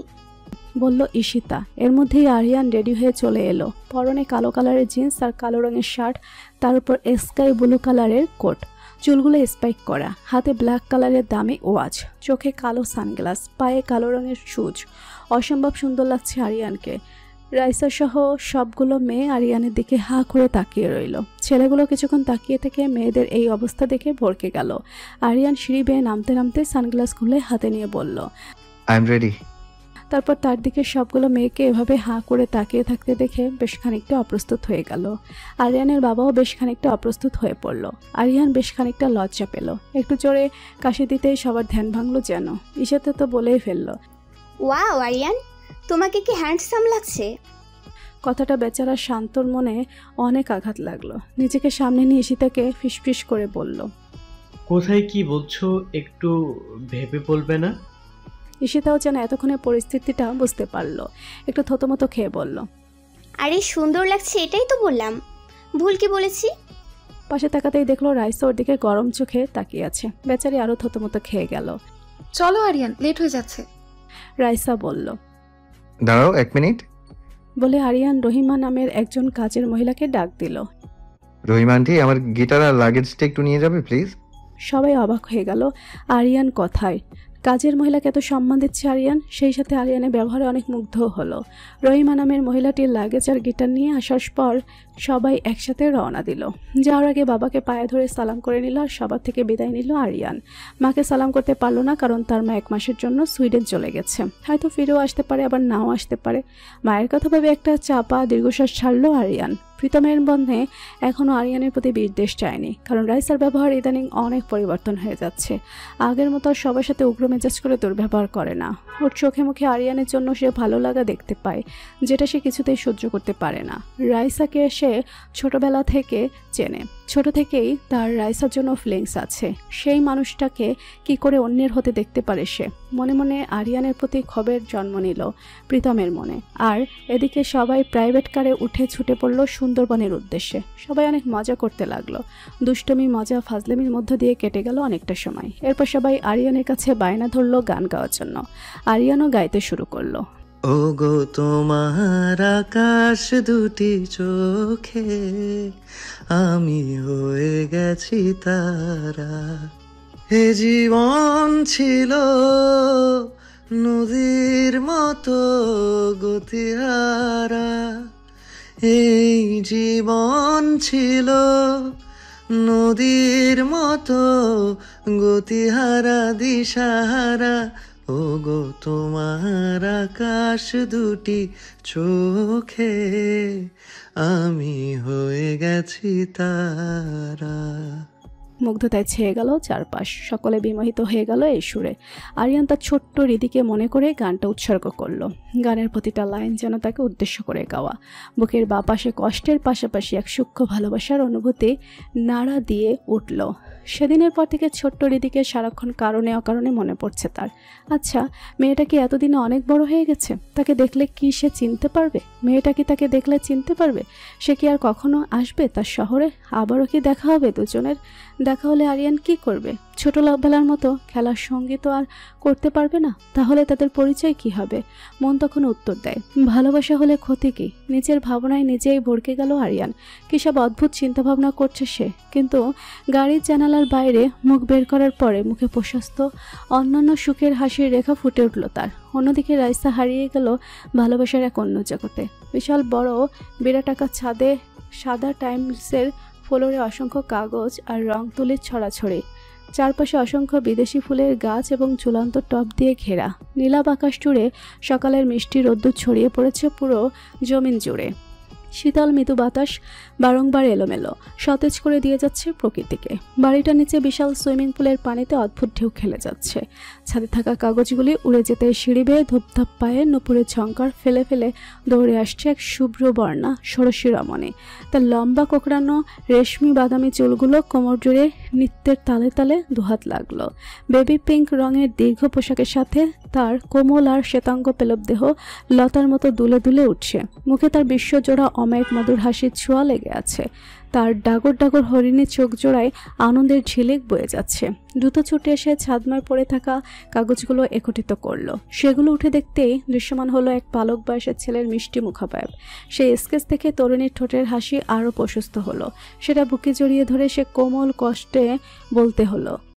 বলল ঈশিতা। এর মধ্যেই আরিয়ান রেডি হয়ে চলে এলো। পরনে কালো কালারের জিন্স আর কালো রঙের শার্ট, তার উপর স্কাই ব্লু কালারের কোট, চুলগুলো স্পাইক করা, হাতে ব্ল্যাক কালারের দামি ওয়াচ, চোখে কালো সানগ্লাস, পায়ে কালো রঙের শুজ। অসম্ভব সুন্দর লাগছে আরিয়ানকে। রাইসা সহ সবগুলো মেয়ে আরিয়ানের দিকে হা করে তাকিয়ে রইল। ছেলেগুলো কিছুক্ষণ তাকিয়ে থেকে মেয়েদের এই অবস্থা দেখে ভরকে গেল। আরিয়ান সিঁড়ি বেয়ে নামতে নামতে সানগ্লাস খুলে হাতে নিয়ে বলল, আই এম রেডি। তারপর তার দিকে সবগুলো মেয়েকে এভাবে হাঁ করে তাকিয়ে থাকতে দেখে বেশ খানিকটা অপ্রস্তুত হয়ে গেল। আরিয়ানের বাবাও বেশ খানিকটা অপ্রস্তুত হয়ে পড়ল। আরিয়ান বেশ খানিকটা লজ্জা পেল। একটু জোরে কাশি দিতেই সবার ধ্যান ভাঙল যেন। ঈশাতে তো বলেই ফেলল, ওয়াও আরিয়ান, তোমাকে কি হ্যান্ডসাম লাগছে। কথাটা বেচারা শান্তর মনে অনেক আঘাত লাগলো। নিজেকে সামনে নিয়ে ঈশিতাকে ফিসফিস করে বলল, কোথায় কি বলছো একটু ভেবে বলবে না? ঈশিতাও যেন এতক্ষণে পরিস্থিতিটা বুঝতে পারল। একটু থতমতো খেয়ে বলল, আরে সুন্দর লাগছে এটাই তো বললাম, ভুল কি বলেছি? পাশে তাকাতেই দেখলো রাইসা ওর দিকে গরম চোখে তাকিয়ে আছে। বেচারি আরো থতমতো খেয়ে গেল। চলো আরিয়ান, লেট হয়ে যাচ্ছে। রাইসা বলল। দাঁড়াও 1 মিনিট, বলে আরিয়ান রহিমা নামের একজন কাজের মহিলাকে ডাক দিল। রহিমা আন্টি, আমার গিটার আর লাগেজটা একটু নিয়ে যাবে প্লিজ। সবাই অবাক হয়ে গেল আরিয়ান কথায়। কাজের মহিলাকে এত সম্মান দিচ্ছে আরিয়ান, সেই সাথে আরিয়ানের ব্যবহারে অনেক মুগ্ধ হলো। রহিমা নামের মহিলাটির লাগেজ আর গিটার নিয়ে আসার পর সবাই একসাথে রওনা দিল। যাওয়ার আগে বাবাকে পায়ে ধরে সালাম করে নিল আর সবার থেকে বিদায় নিল আরিয়ান। মাকে সালাম করতে পারলো না, কারণ তার মা 1 মাসের জন্য সুইডেন চলে গেছে। হয়তো ফিরেও আসতে পারে, আবার নাও আসতে পারে। মায়ের কথা ভেবে একটা চাপা দীর্ঘশ্বাস ছাড়লো আরিয়ান। প্রীতমের বন্ধে এখনও আরিয়ানের প্রতি বিদ্বেষ চায়নি, কারণ রাইসার ব্যবহার ইদানিং অনেক পরিবর্তন হয়ে যাচ্ছে। আগের মতো আর সবার সাথে উগ্র মেজাজ করে দুর্ব্যবহার করে না। ওর চোখে মুখে আরিয়ানের জন্য সে ভালো লাগা দেখতে পায়, যেটা সে কিছুতেই সহ্য করতে পারে না। রাইসাকে সে ছোটবেলা থেকে চেনে, ছোট থেকেই তার রাইসার জন্য ফিলিংস আছে। সেই মানুষটাকে কি করে অন্যের হতে দেখতে পারে সে? মনে মনে আরিয়ানের প্রতি ক্ষোভের জন্ম নিল প্রীতমের মনে। আর এদিকে সবাই প্রাইভেট কারে উঠে ছুটে পড়ল সুন্দরবনের উদ্দেশ্যে। সবাই অনেক মজা করতে লাগলো। দুষ্টমি, মজা, ফাজলামির মধ্য দিয়ে কেটে গেল অনেকটা সময়। এরপর সবাই আরিয়ানের কাছে বায়না ধরলো গান গাওয়ার জন্য। আরিয়ানও গাইতে শুরু করলো। ওগো তোমার আকাশ দুটি চোখে আমি হয়ে গেছি তারা। এ জীবন ছিল নদীর মতো গতিহারা, এই জীবন ছিল নদীর মতো গতিহারা দিশাহারা। ওগো তোমার আকাশ দুটি চোখে আমি হয়ে গেছি তারা। মুগ্ধতায় ছেয়ে গেল চারপাশ, সকলে বিমোহিত হয়ে গেল এই সুরে। আরিয়ান তার ছোট্ট হৃদিকে মনে করে গানটা উৎসর্গ করলো। গানের প্রতিটা লাইন যেন তাকে উদ্দেশ্য করে গাওয়া। বুকের বাঁ পাশে কষ্টের পাশাপাশি এক সূক্ষ্ম ভালোবাসার অনুভূতি নাড়া দিয়ে উঠল। সেদিনের পর থেকে ছোট্ট হৃদিকে সারাক্ষণ কারণে অকারণে মনে পড়ছে তার। আচ্ছা, মেয়েটা কি এতদিনে অনেক বড় হয়ে গেছে? তাকে দেখলে কি সে চিনতে পারবে? মেয়েটা কি তাকে দেখলে চিনতে পারবে? সে কি আর কখনো আসবে তার শহরে? আবারও কি দেখা হবে দুজনের? দেখা হলে আরিয়ান কি করবে? ছোটবেলার মতো খেলার সঙ্গী তো আর করতে পারবে না। তাহলে তাদের পরিচয় কি হবে? মন তখন উত্তর দেয়, ভালোবাসা হলে ক্ষতি কি? নিজের ভাবনায় নিজেই ভরকে গেল আরিয়ান। কী সব অদ্ভুত চিন্তাভাবনা করছে সে। কিন্তু গাড়ির জানালার বাইরে মুখ বের করার পরে মুখে প্রশস্ত অন্যান্য সুখের হাসির রেখা ফুটে উঠল তার। অন্যদিকে রাইসা হারিয়ে গেল ভালোবাসার এক অন্য জগতে। বিশাল বড় বিরাটাকা ছাদে সাদা টাইমসের ফ্লোরে অসংখ্য কাগজ আর রং তুলির ছড়াছড়ি। চারপাশে অসংখ্য বিদেশি ফুলের গাছ এবং ঝুলন্ত টব দিয়ে ঘেরা। নীলাভ আকাশ জুড়ে সকালের মিষ্টি রোদ্দুর ছড়িয়ে পড়েছে পুরো জমিন জুড়ে। শীতল মৃদু বাতাস বারংবার এলোমেলো সতেজ করে দিয়ে যাচ্ছে প্রকৃতিকে। বাড়িটার নিচে বিশাল সুইমিং পুলের পানিতে অদ্ভুত ঢেউ খেলে যাচ্ছে। ছাদে থাকা কাগজগুলি উড়ে যেতে সিঁড়ি বেয়ে ধূপধাপ পায়ে নুপুরের ঝঙ্কার ফেলে ফেলে দৌড়ে আসছে এক শুভ্র বর্ণা ষোড়শী রমণী। তার লম্বা কোকড়ানো রেশমি বাদামি চুলগুলো কোমর জুড়ে নৃত্যের তালে তালে দুহাত লাগলো। বেবি পিঙ্ক রঙের দীর্ঘ পোশাকের সাথে তার কোমল আর শ্বেতাঙ্গ পেলব দেহ লতার মতো দুলে দুলে উঠছে। মুখে তার বিশ্বজোড়া অমায়িক মধুর হাসির ছোঁয়া লেগে আছে। তার ডাগর ডাগর হরিণী চোখ জোড়ায় আনন্দের ঝিলিক বয়ে যাচ্ছে। দ্রুত ছুটে এসে ছাদমায় পড়ে থাকা কাগজগুলো একত্রিত করলো। সেগুলো উঠে দেখতেই দৃশ্যমান হলো এক বালক বয়সের ছেলের মিষ্টি মুখাবয়ব। সেই স্কেচ থেকে তরুণীর ঠোঁটের হাসি আরও প্রশস্ত হলো। সেটা বুকে জড়িয়ে ধরে সে কোমল কষ্টে বলতে হলো,